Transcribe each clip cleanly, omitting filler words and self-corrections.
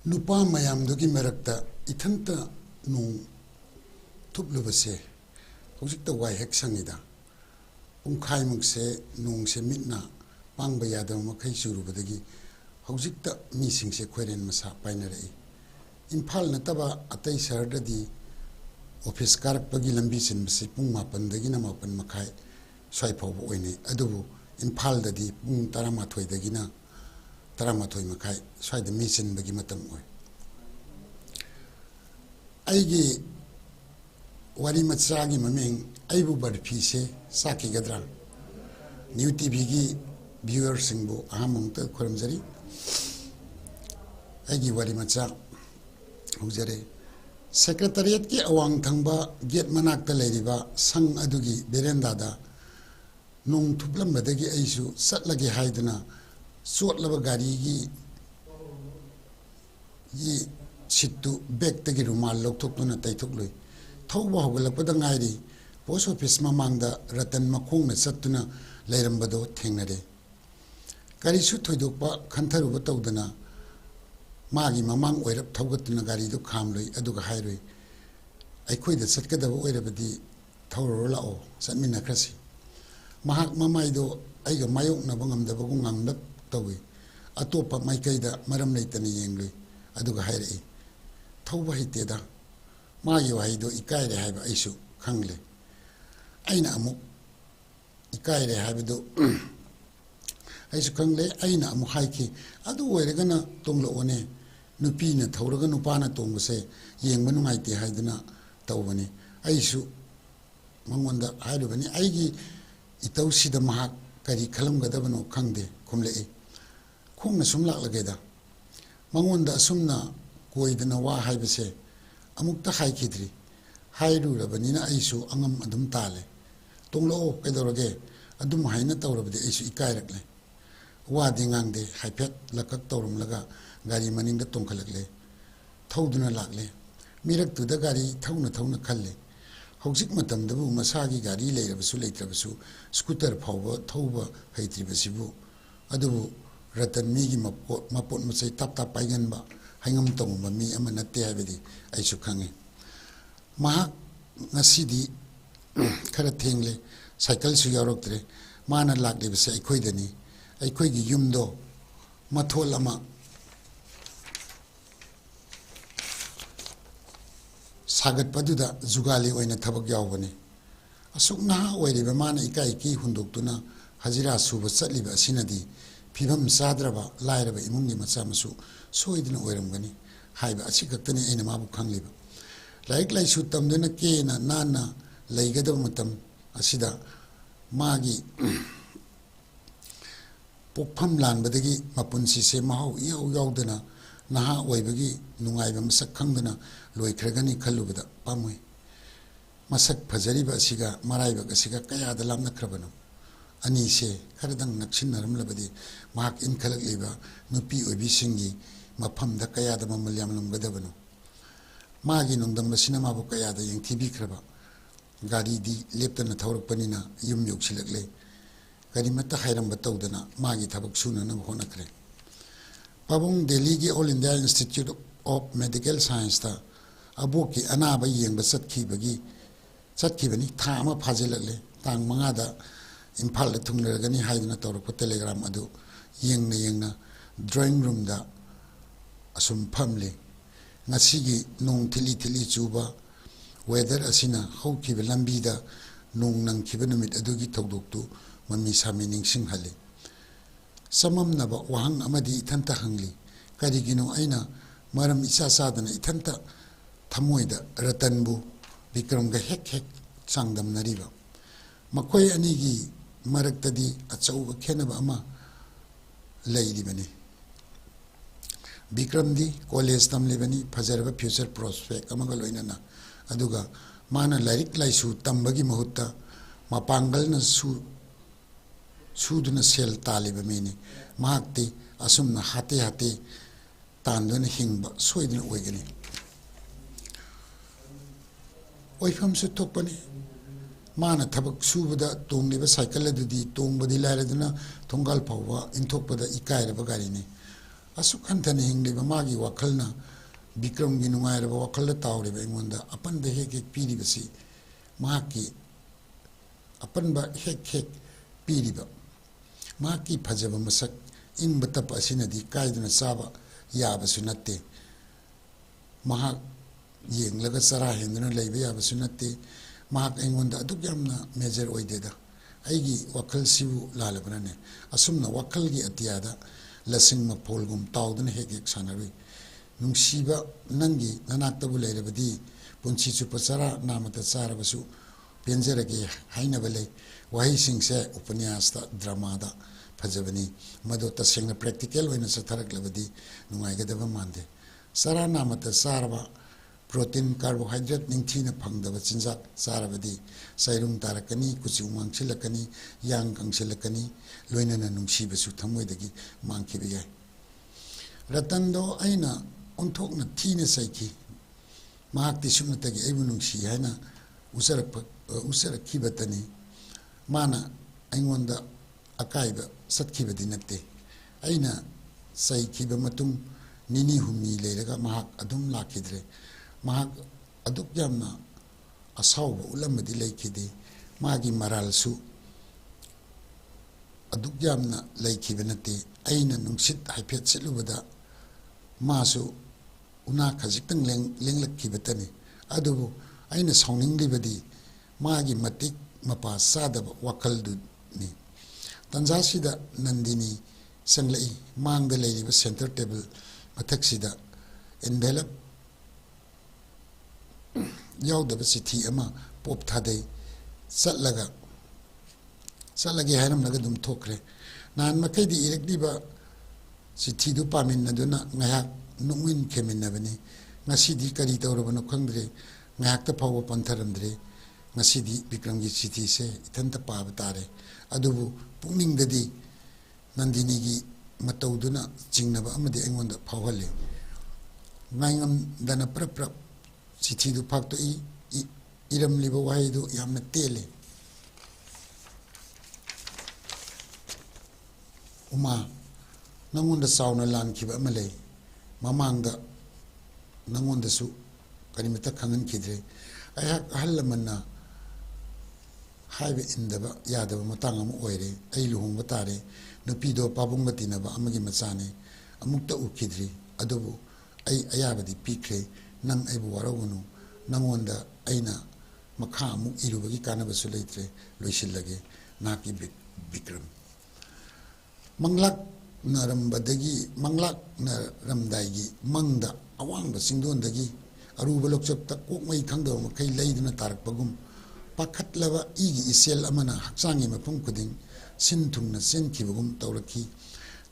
नुपा मयामदुगी मरक्ता इथंता नों थुपलुबसे हौजिकता वाय हेक संगिदा पुंखाय मुक्से नों से मिटना पांगबा यादव मखै चुरुबदगी हौजिकता मीसिंगसे खोरेन मसा पाइनरई इम्फाल नतबा अतै शहरददी ऑफिस कारकपगी लंबी सिनबसे पुंग मापनदगी ना मापन मखाय स्वाय फावबो ओइने अदुबु इम्फाल ददी पुंग 12 दगिना 12 मखाय स्वाय द मीसिनबगी मतम ओइ आइगी वारी मचागी ममिंग आइबु बर्फी से साकी गद्रा न्यू टीवी की व्यूअर्स सिंगबो अहामंत खुरमजरी आइगी वारी मचा हुजरे सेक्रेटरिएट की अवांग थंबा गेट मनाक्ता लेरिबा संग अदुगी बेरेंदादा नों थुपलंबदगी आइसु सटलगे हाइदना सोटलब गाड़ी की सिट्टु बैगतगी रुमाल लौथोक्तुना तैथोक्लुई थौबा हौगलकपदा गाइरी पोस्ट ऑफिस ममांगदा रतन मखोंगना चत्तुना लेरंबदो थेंगनरे गारीसु थोइदोकपा खंथरुब तौदना मागी ममांग ओइरब थौगतुना गारीदो खामलुई अदुगा हाइरुई अइखोइदा चटकदब ओइरबदी थौरो लाओ चटमिनखरसी महाक ममाइदो आइगा मायोकनब ngamdabagु nganglap तौई अतोपा माइकैदा मरम लेतना येंगलुई अदुगा हाइरई थौबा हितेदा मागी वाहिदो इकाइरे हाइबा आइसु खंगले आइना अमुक इकाइरे हाइबदो आइसु खंगले आइना अमुक हाइखि अदु ओइरगना तोंगलोने नुपीना थौरगा नुपाना तोंगसे येंगबा नुंगाइते हाइदना तौबनी आइसु मंगोंदा हाइरुबनी आइगी इतौसिदा महाक करी खलमगदबनो खंगदे खुमलेई खोंगना सुम लाक्लगेदा मंगोंदा असुमना कोइदना वा हाइबसे अमुक्ता हाइखिद्री हाइरुरबनिना आइसु अंगम अदुम ताले तोंगलो कैदोरगे अदुम हाइना तौरबदे आइसु इकाइरकले वादे ngang हाइफेट लकक तौरमलगा गाड़ी मनिंगदा तोंखलकले थौदुना लाक्ले मिरक्तुदा गाड़ी थौना थौना खल्ले हौजिक मतमदबु मसागी गाड़ी लेरबसु लेत्रबसु स्कूटर फावबा थौबा हैत्रिबसिबु अदुबु रतन मीगी मपोट मचै तप तप पाइगनबा हाइंगम तौबा मी अमा नत्ते हाइबदि आइसु खंगे महाक ngasiदी खरा थेंगले साइकिल सु यावरक्तरे माना लाक्लेबसे अइखोइदनी अइखोइगी युमदो मथोल अमा सागतपदुदा जुगाली ओइना थबक यावबनी असुक नहा ओइरिबा माना इकाइकी हुंदोक्तुना हजिरा सुब चटलिबा असिनदी फिभम चाद्रबा लाइरबा इमुंगी मचा मसु सोइदना ओइरमगनी हाइबा असि खक्तनी अइना माबु खंगलिबा लाइक लाइसु तमदुना केना नाना लैगदब मतम असिदा मागी पोखम लानबदगी मपुनसी से माहौ इयाउ याउदना नहा ओइबगी नुंगाइबा मसक खंगदना लोइख्रगनी खल्लुबदा पामुई मसक फजरिबा असिगा मराइबा असिगा कयादा लामनख्रबनो अनि से खरदंग नक्सिनरमलबदी महाक इनखलकलिबा नुपी ओइबिसिंगी मफमदा कयादा ममल्यामलमगदबनो मागी नोंदमबसिना माबु कयादा यंथिबिख्रबा गाड़ी दी लेप्तना थौरकपनिना युम योक्सिलकले करीमत्ता हाइरंबा तौदना मागी थबक सुनना होनखरे पाबुंग दिल्ली की all India institute of medical science ता अबोकी अनाबा येंबा चटखिबनी था अमा फाजिलकले तांग 5 दा इम्फाल दा थुंगलरगनी हाइदना तौरक टेलीग्राम अदु येंगना ड्राइंग रूम दा असुम फमले ngasiगी नोंग थिली थिली चुबा वेदर असिना हौखिबा लंबीदा नोंग नंखिबा नुमित अदुगी थौदोक्तु मम्मी सामी निंगसिंग हले सममनबा वाहंग अमदी इथंता हंगली करिगिनो आइना मरम इचा सादना इथंता थमोइदा रतनबु विक्रमगा हेक हेक चांगदमनरिबा मखोय अनिगी मरक्तदी अचौबा खेनबा अमा लैरिबनी विक्रम दी कॉलेज तमलिबनी फजरबा फ्यूचर प्रोस्पेक्ट अमगा लोइनना अदुगा माना लाइरिक लाइसु तंबगी महुत्ता मपांगलना सुदुना सेल तालिबा मेनी महाक्ति असुमना हाते हाते तांदुना हिंगबा सोइदना ओइगनी ओइफमसु थोकपनी माना थबक सुबदा तोंगलिबा cycle अदुदी तोंगबदी लाइरदना थोंगाल फावबा इंथोकपदा इकाइरबा गारिनी asuk hantana hingliba magi wakhalna Bikram gi nungairaba wakhalda tawriba ingonda apanba hek hek piribasi mahaki apanba hek hek piriba mahaki phajaba masak ingba tap asinadi kaiduna saba yabasu natte mahak yenglaga sara henduna leiba yabasu natte mahak ingonda aduk yamna major oideda aigi wakhal sibu lalabnane asumna wakhal gi atiyada lasing ma polgum tawduna hek hek sanarui nungsiba nangi nanaktabu leirabadi punchi chupa sara namata sarabasu penjarage hainaba lei wahi singse upanyasta dramada phajabani mado tasengna practical oina satharaklabadi nungaigadaba mande sara namata saraba protein carbohydrate ningthina phangdaba chinjak sarabadi sairung tarakani kuchi umang chilakani yang kangsilakani loinana nungsibasu thamoidagi mangkhiba yai ratando aina onthokna thina saiki mahakti sumnatagi aibu nungsi haina usarakhibatani mana aingonda akaiba satkibadi natte aina saikhiba matung nini humni leiraga mahak adum lakhidre mahak aduk yamna asawba ulamadi leikhide magi maralsu aduk yamna leikhiba natte aina nungsit haiphet silubada masu una khajitang lenglakhibatani adubu aina saunginglibadi magi matik mapa sadaba wakaldu ni tanjasida nandini sanglai mangda leiriba center table mathaksida envelope yaudaba chithi ama pop thadai chatlage haramnaga dum thokre nan makaidi irekliba chithi du pamin aduna ngayak nungin keminabani ngasidi kari tawrabano khangdre ngayakta phawa pantharamdre ngasidi Bikramgi chithi se ithanta paba tare adubu pukningdadi nandini gi matawduna chingnaba amadi aingonda phawhale ngaingam dana prapra chithi du phakto iramliba wahaidu yamna tele uma nangonda sauna lankhiba amale mamangda nangonda su karimata khangan khidre ayhak hallamanna haibe indaba yadaba matang amu oire ai luhongba tare nupido pabungba tinaba amagi machane amukta ukhidri adubu ai ayabadi pikre nang aibu waragunu nangonda aina makha amuk irubagi kanabasu leitre loisillage naki Bikram manglak narambadagi manglak naramdaigi mangda awangba singdondagi aruba lokchapta kokmai khangdaw makai leiduna tarakpagum pakhatlaba igi isel amana haksangi mapum kuding sinthungna senkibagum tawrakhi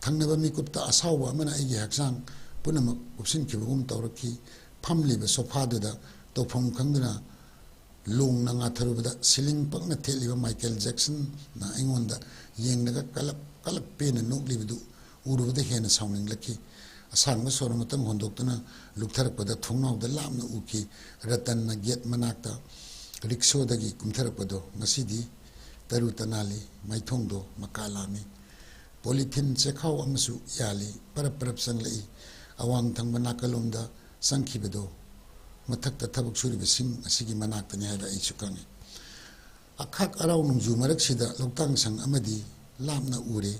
thangnaba mikupta asawba amana igi haksang punamak upsinkibagum tawrakhi phamliba sofaduda tawpham khangduna longna ngatharubada siling pakna theliba Michael Jackson na aingonda yengnaga kalap pena noklibadu urubada hena sauninglaki asangba soramatang hondoktuna luktharakpada thongnawda lamna uki ratanna get manakta rikshodagi kumtharakpado ngasidi taru tanali maithongdo makalami polythene chekhaw amasu yali parap sanglai awang thangba nakalomda sangkhibado mathakta thabak suribasing asigi manaktani haiba ai chukangi akhak araw nungju maraksida loktang sang amadi lamna ure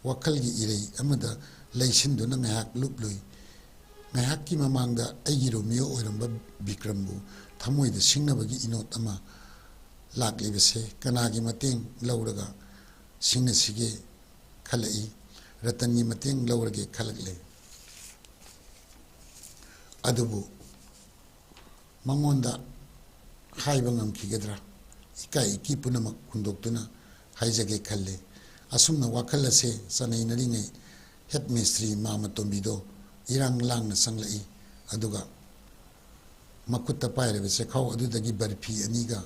wakhalgi irei amada leisinduna ngahak luplui ngahakki mamangda aigi romeo oiramba Bikrambu thamoida singnabagi inot ama laklibase kanagi mateng lauraga singna sige khalai ratanni mateng laurage khalakle adubu mangonda haiba ngamkhigedra ikai ki punamak hundoktuna haijage khalle asumna wakhal ase sanainari headmistress mama tombido irang langna sanglai aduga makutta pairebe se khaw adudagi barfi aniga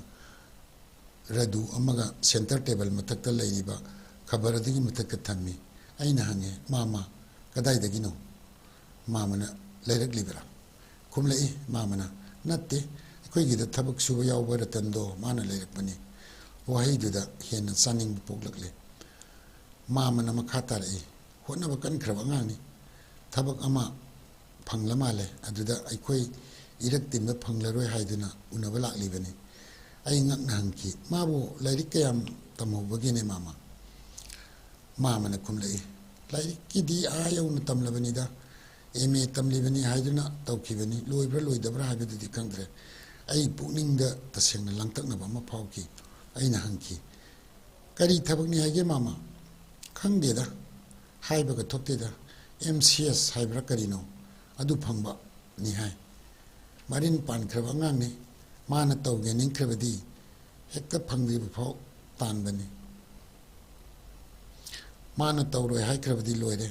radu amaga center table matakta leiriba khabar adigi matakka thammi aina hange mama kadai dagino mamana leirak libra khumlai mamana natte koigida thabak suba yawba ratando mana leirak pani wahaiduda hena saning poklakle mamana makhatar honaba kan khraba ngani ꯊꯕꯛ ꯑꯃ ꯐꯪꯂ ꯃꯥꯜꯂꯦ ꯑꯗꯨꯗ ꯑꯩꯈꯣꯏ ꯏꯔꯛ ꯇꯤꯟꯕ ꯐꯪꯂꯔꯣꯏ ꯍꯥꯏꯗꯨꯅ ꯎꯅꯕ ꯂꯥꯛꯂꯤꯕꯅꯤ ꯑꯩ ꯉꯛꯅ ꯍꯪꯈꯤ ꯃꯥꯕꯨ ꯂꯥꯏꯔꯤꯛ ꯀꯌꯥꯝ ꯇꯝꯍꯧꯕꯒꯦꯅꯦ ꯃꯥꯃꯅ ꯈꯨꯝꯂꯛꯏ ꯂꯥꯏꯔꯤꯛꯀꯤꯗꯤ ꯌꯧꯅ ꯇꯝꯂꯕꯅꯤꯗ MA ꯇꯝꯂꯤꯕꯅꯤ ꯍꯥꯏꯗꯨꯅ ꯇꯧꯈꯤꯕꯅꯤ ꯂꯣꯏꯕ꯭ꯔꯥ ꯂꯣꯏꯗꯕ꯭ꯔꯥ ꯍꯥꯏꯕꯗꯨꯗꯤ ꯈꯪꯗ꯭ꯔꯦ ꯑꯩ ꯄꯨꯛꯅꯤꯡꯗ ꯇꯁꯦꯡꯅ ꯂꯥꯡꯇꯛꯅꯕ ꯑꯃ ꯐꯥꯎꯈꯤ ꯑꯩꯅ ꯍꯪꯈꯤ ꯀꯔꯤ ꯊꯕꯛꯅꯤ ꯍꯥꯏꯒꯦ ꯃꯥꯃ ꯈꯪꯗꯦꯗ ꯍꯥꯏꯕꯒ ꯊꯣꯛꯇꯦꯗ MCS ꯍꯥꯏꯕ꯭ꯔꯥ ꯀꯔꯤꯅꯣ ꯑꯗꯨ ꯐꯪꯕꯅꯤ ꯍꯥꯏ ꯃꯔꯤꯟ ꯄꯥꯟꯈ꯭ꯔꯕ ꯑꯉꯥꯡꯅꯤ ꯃꯥꯅ ꯇꯧꯒꯦ ꯅꯤꯡꯈ꯭ꯔꯕꯗꯤ ꯍꯦꯛꯇ ꯐꯪꯗ꯭ꯔꯤꯕ ꯐꯥꯎ ꯇꯥꯟꯕꯅꯤ ꯃꯥꯅ ꯇꯧꯔꯣꯏ ꯍꯥꯏꯈ꯭ꯔꯕꯗꯤ ꯂꯣꯏꯔꯦ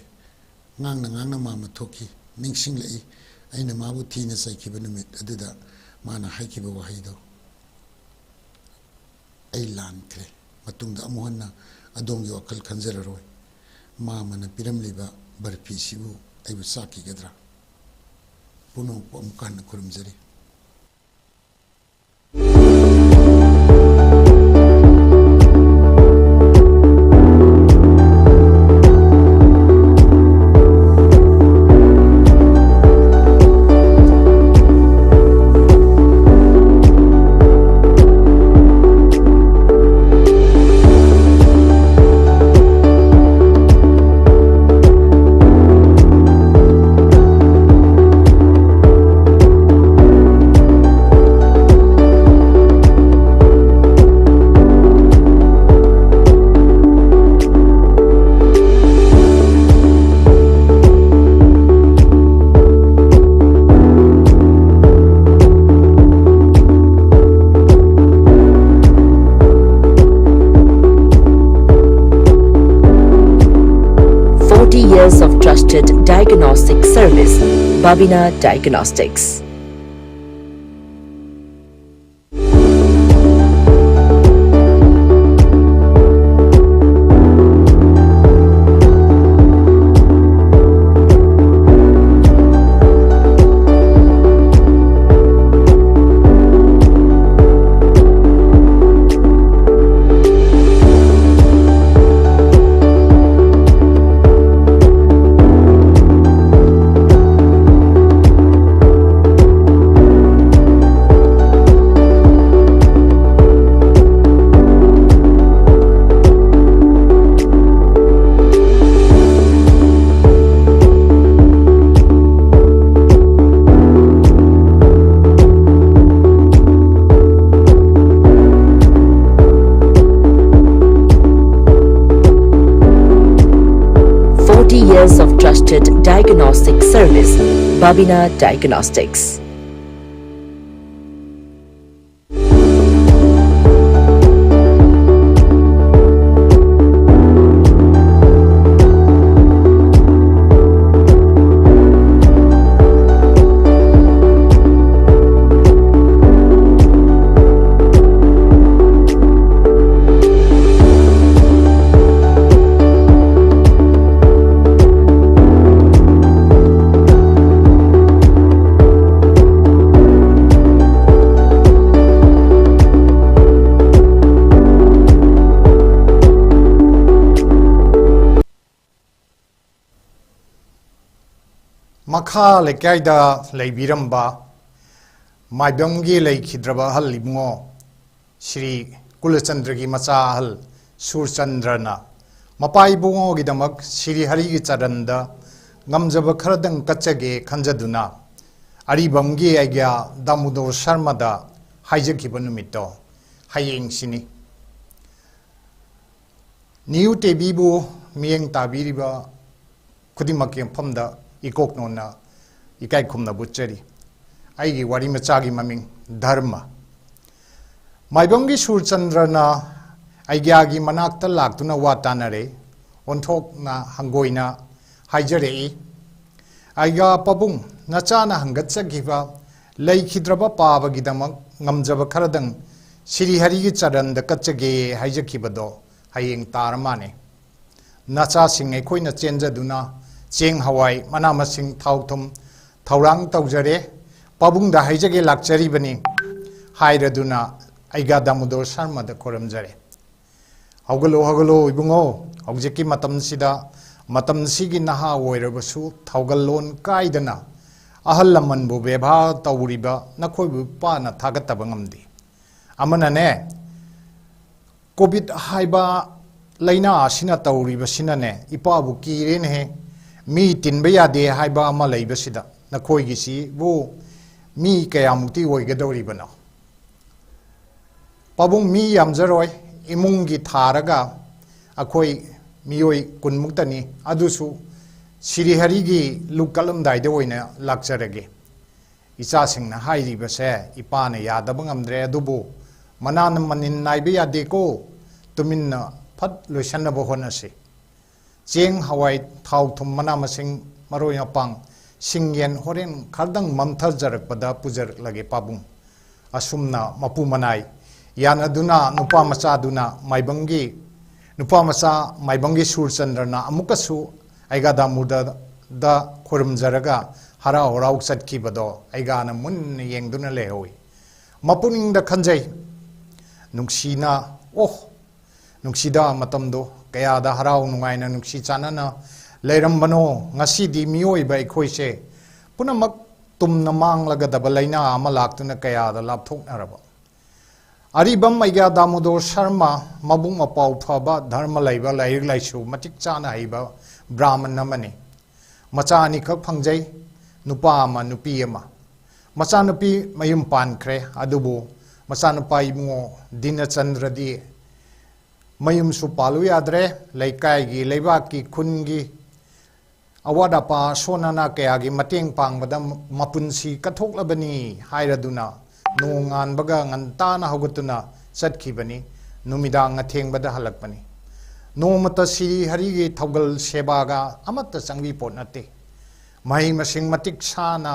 ꯉꯥꯡꯅ ꯃꯥꯃ ꯊꯣꯛꯈꯤ ꯅꯤꯡꯁꯤꯡꯂꯛꯏ ꯑꯩꯅ ꯃꯥꯕꯨ ꯊꯤꯅ ꯆꯩꯈꯤꯕ ꯅꯨꯃꯤꯠ ꯑꯗꯨꯗ ꯃꯥꯅ ꯍꯥꯏꯈꯤꯕ ꯋꯥꯍꯩꯗꯣ ꯑꯩ ꯂꯥꯟꯈ꯭ꯔꯦ ꯃꯇꯨꯡꯗ ꯑꯃꯨꯛ ꯍꯟꯅ ꯑꯗꯣꯝꯒꯤ ꯋꯥꯈꯜ ꯈꯟꯖꯔꯔꯣꯏ ꯃꯥꯃꯅ ꯄꯤꯔꯝꯂꯤꯕ ꯕꯔꯐꯤꯁꯤꯕꯨ ꯑꯩꯕꯨ ꯆꯥꯛꯈꯤꯒꯗ꯭ꯔꯥ ꯄꯨꯝꯅꯃꯛꯄꯨ ꯑꯃꯨꯛ ꯍꯟꯅ ꯈꯨꯔꯨꯝꯖꯔꯤ 40 years of trusted diagnostic service, Babina Diagnostics. Years of trusted diagnostic service, Babina Diagnostics. Makha lekaida leibiramba Maibamgi leikhidraba hal libungo Shri Kulachandragi macha hal Surchandrana Mapai bungo gidamak Shri Hari Charanda Ngamjaba kharadang kachage khanjaduna Aribamgi aigya Damodar Sharmada haijakiba numito hayeng sini New Tebibu miyeng tabiriba Kudimakyam pamda Ikok nona ikai khumna butchari aigi wari machagi maming dharma Maibamgi Surchandrana aigyagi manakta laktuna watanare onthokna hangoina haijare aiga pabung nachana hangatsagiba leikidraba pabagidamak ngamjaba kharadang Shri Hari Charanda kachage haijakibado hayeng taramane nacha singai khoina chenjaduna Cheng Hawaii Manamasing Tautum Taurang Taujare Pabung da Haijage Lakchari Bani Hairaduna Aiga Damodar Sharma the Koramjare Hogalo Ibungo Objeki Matam Sida ꯃꯇꯝꯁꯤꯒꯤ ꯅꯍꯥ ꯑꯣꯏꯔꯕꯁꯨ ꯊꯧꯒꯜꯂꯣꯟ ꯀꯥꯏꯗꯅ ꯑꯍꯜ ꯂꯃꯟꯕꯨ ꯕꯦꯚꯥꯔ ꯇꯧꯔꯤꯕ ꯅꯈꯣꯏꯕꯨ ꯄꯥꯅ ꯊꯥꯒꯠꯇꯕ ꯉꯝꯗꯦ ꯑꯃꯅꯅꯦ COVID ꯍꯥꯏꯕ ꯂꯩꯅꯥ ꯑꯁꯤꯅ ꯇꯧꯔꯤꯕꯁꯤꯅꯅꯦ ꯏꯄꯥꯕꯨ ꯀꯤꯔꯦꯅꯦꯍꯦ ꯃꯤ ꯇꯤꯟꯕ ꯌꯥꯗꯦ ꯍꯥꯏꯕ ꯑꯃ ꯂꯩꯕꯁꯤꯗ ꯅꯈꯣꯏꯒꯤꯁꯤꯕꯨ ꯃꯤ ꯀꯌꯥꯃꯨꯛꯇꯤ ꯑꯣꯏꯒꯗꯧꯔꯤꯕꯅꯣ ꯄꯥꯕꯨꯡ ꯃꯤ ꯌꯥꯝꯖꯔꯣꯏ ꯏꯃꯨꯡꯒꯤ ꯊꯥꯔꯒ ꯑꯩꯈꯣꯏ ꯃꯤꯑꯣꯏ ꯀꯨꯟꯃꯨꯛꯇꯅꯤ ꯑꯗꯨꯁꯨ ꯁꯤꯔꯤꯍꯔꯤꯒꯤ ꯂꯨꯞ ꯀꯠꯂꯝꯗꯥꯏꯗ ꯑꯣꯏꯅ ꯂꯥꯛꯆꯔꯒꯦ ꯏꯆꯥꯁꯤꯡꯅ ꯍꯥꯏꯔꯤꯕꯁꯦ ꯏꯄꯥꯅ ꯌꯥꯗꯕ ꯉꯝꯗ꯭ꯔꯦ ꯑꯗꯨꯕꯨ ꯃꯅꯥꯅ ꯃꯅꯤꯟ ꯅꯥꯏꯕ ꯌꯥꯗꯦꯀꯣ ꯇꯨꯃꯤꯟꯅ ꯐꯠ ꯂꯣꯏꯁꯟꯅꯕ ꯍꯣꯠꯅꯁꯤ ꯆꯦꯡ ꯍꯋꯥꯏ ꯊꯥꯎ ꯊꯨꯝ ꯃꯅꯥ ꯃꯁꯤꯡ ꯃꯔꯣꯏ ꯃꯄꯥꯡ ꯁꯤꯡ ꯌꯦꯟ ꯍꯣꯔꯦꯟ ꯈꯔꯗꯪ ꯃꯝꯊꯖꯔꯛꯄꯗ ꯄꯨꯖꯔꯛꯂꯒꯦ ꯄꯥꯕꯨꯡ ꯑꯁꯨꯝꯅ ꯃꯄꯨ ꯃꯅꯥꯏ ꯌꯥꯅꯗꯨꯅ ꯅꯨꯄꯥ ꯃꯆꯥꯗꯨꯅ ꯅꯨꯄꯥ ꯃꯆꯥ ꯃꯥꯏꯕꯝꯒꯤ ꯁꯨꯔꯆꯟꯗ꯭ꯔꯅ ꯑꯃꯨꯛꯀꯁꯨ ꯑꯩꯒꯥꯗꯥꯃꯨꯗ ꯈꯨꯔꯨꯝꯖꯔꯒ ꯍꯔꯥꯎ ꯍꯔꯥꯎ ꯆꯠꯈꯤꯕꯗꯣ ꯑꯩꯒꯥꯅ ꯃꯨꯟꯅ ꯌꯦꯡꯗꯨꯅ ꯂꯩꯍꯧꯏ ꯃꯄꯨꯛꯅꯤꯡꯗ ꯈꯟꯖꯩ ꯅꯨꯡꯁꯤꯗ ꯃꯇꯝꯗꯣ ꯀꯌꯥꯗ ꯍꯔꯥꯎ ꯅꯨꯡꯉꯥꯏꯅ ꯅꯨꯡꯁꯤ ꯆꯥꯟꯅꯅ ꯂꯩꯔꯝꯕꯅꯣ ꯉꯁꯤꯗꯤ ꯃꯤꯑꯣꯏꯕ ꯑꯩꯈꯣꯏꯁꯦ ꯄꯨꯝꯅꯃꯛ ꯇꯨꯝꯅ ꯃꯥꯡꯂꯒꯗꯕ ꯂꯩꯅꯥ ꯑꯃ ꯂꯥꯛꯇꯨꯅ ꯀꯌꯥꯗ ꯂꯥꯞꯊꯣꯛꯅꯔꯕ ꯑꯔꯤꯕꯝ ꯑꯩꯒ꯭ꯌꯥ ꯗꯥꯃꯣꯗꯣꯔ ꯁꯔꯃ ꯃꯕꯨꯡ ꯃꯄꯥꯎ ꯐꯕ ꯙꯔꯃ ꯂꯩꯕ ꯂꯥꯏꯔꯤꯛ ꯂꯥꯏꯁꯨ ꯃꯇꯤꯛ ꯆꯥꯅ ꯍꯩꯕ ꯕ꯭ꯔꯥꯍꯃꯟ ꯑꯃꯅꯤ ꯃꯆꯥ ꯑꯅꯤꯈꯛ ꯐꯪꯖꯩ ꯅꯨꯄꯥ ꯑꯃ ꯅꯨꯄꯤ ꯑꯃ ꯃꯆꯥꯅꯨꯄꯤ ꯃꯌꯨꯝ ꯄꯥꯟꯈ꯭ꯔꯦ ꯑꯗꯨꯕꯨ ꯃꯆꯥꯅꯨꯄꯥ ꯏꯕꯨꯡꯉꯣ ꯗꯤꯅꯆꯟꯗ꯭ꯔꯗꯤ ꯃꯌꯨꯝꯁꯨ ꯄꯥꯜꯂꯨ ꯌꯥꯗ꯭ꯔꯦ ꯂꯩꯀꯥꯏꯒꯤ ꯂꯩꯕꯥꯛꯀꯤ ꯈꯨꯟꯒꯤ ꯑꯋꯥꯠ ꯑꯄꯥ ꯑꯁꯣꯟ ꯑꯅꯥ ꯀꯌꯥꯒꯤ ꯃꯇꯦꯡ ꯄꯥꯡꯕꯗ ꯃꯄꯨꯟꯁꯤ ꯀꯠꯊꯣꯛꯂꯕꯅꯤ ꯍꯥꯏꯔꯗꯨꯅ ꯅꯣꯡ ꯉꯥꯟꯕꯒ ꯉꯟꯇꯥꯅ ꯍꯧꯒꯠꯇꯨꯅ ꯆꯠꯈꯤꯕꯅꯤ ꯅꯨꯃꯤꯗꯥꯡ ꯑꯊꯦꯡꯕꯗ ꯍꯜꯂꯛꯄꯅꯤ ꯅꯣꯡꯃꯇ ꯁꯤꯔꯤ ꯍꯔꯤꯒꯤ ꯊꯧꯒꯜ ꯁꯦꯕꯥꯒ ꯑꯃꯠꯇ ꯆꯪꯕꯤ ꯄꯣꯠ ꯅꯠꯇꯦ ꯃꯍꯩ ꯃꯁꯤꯡ ꯃꯇꯤꯛ ꯆꯥꯅ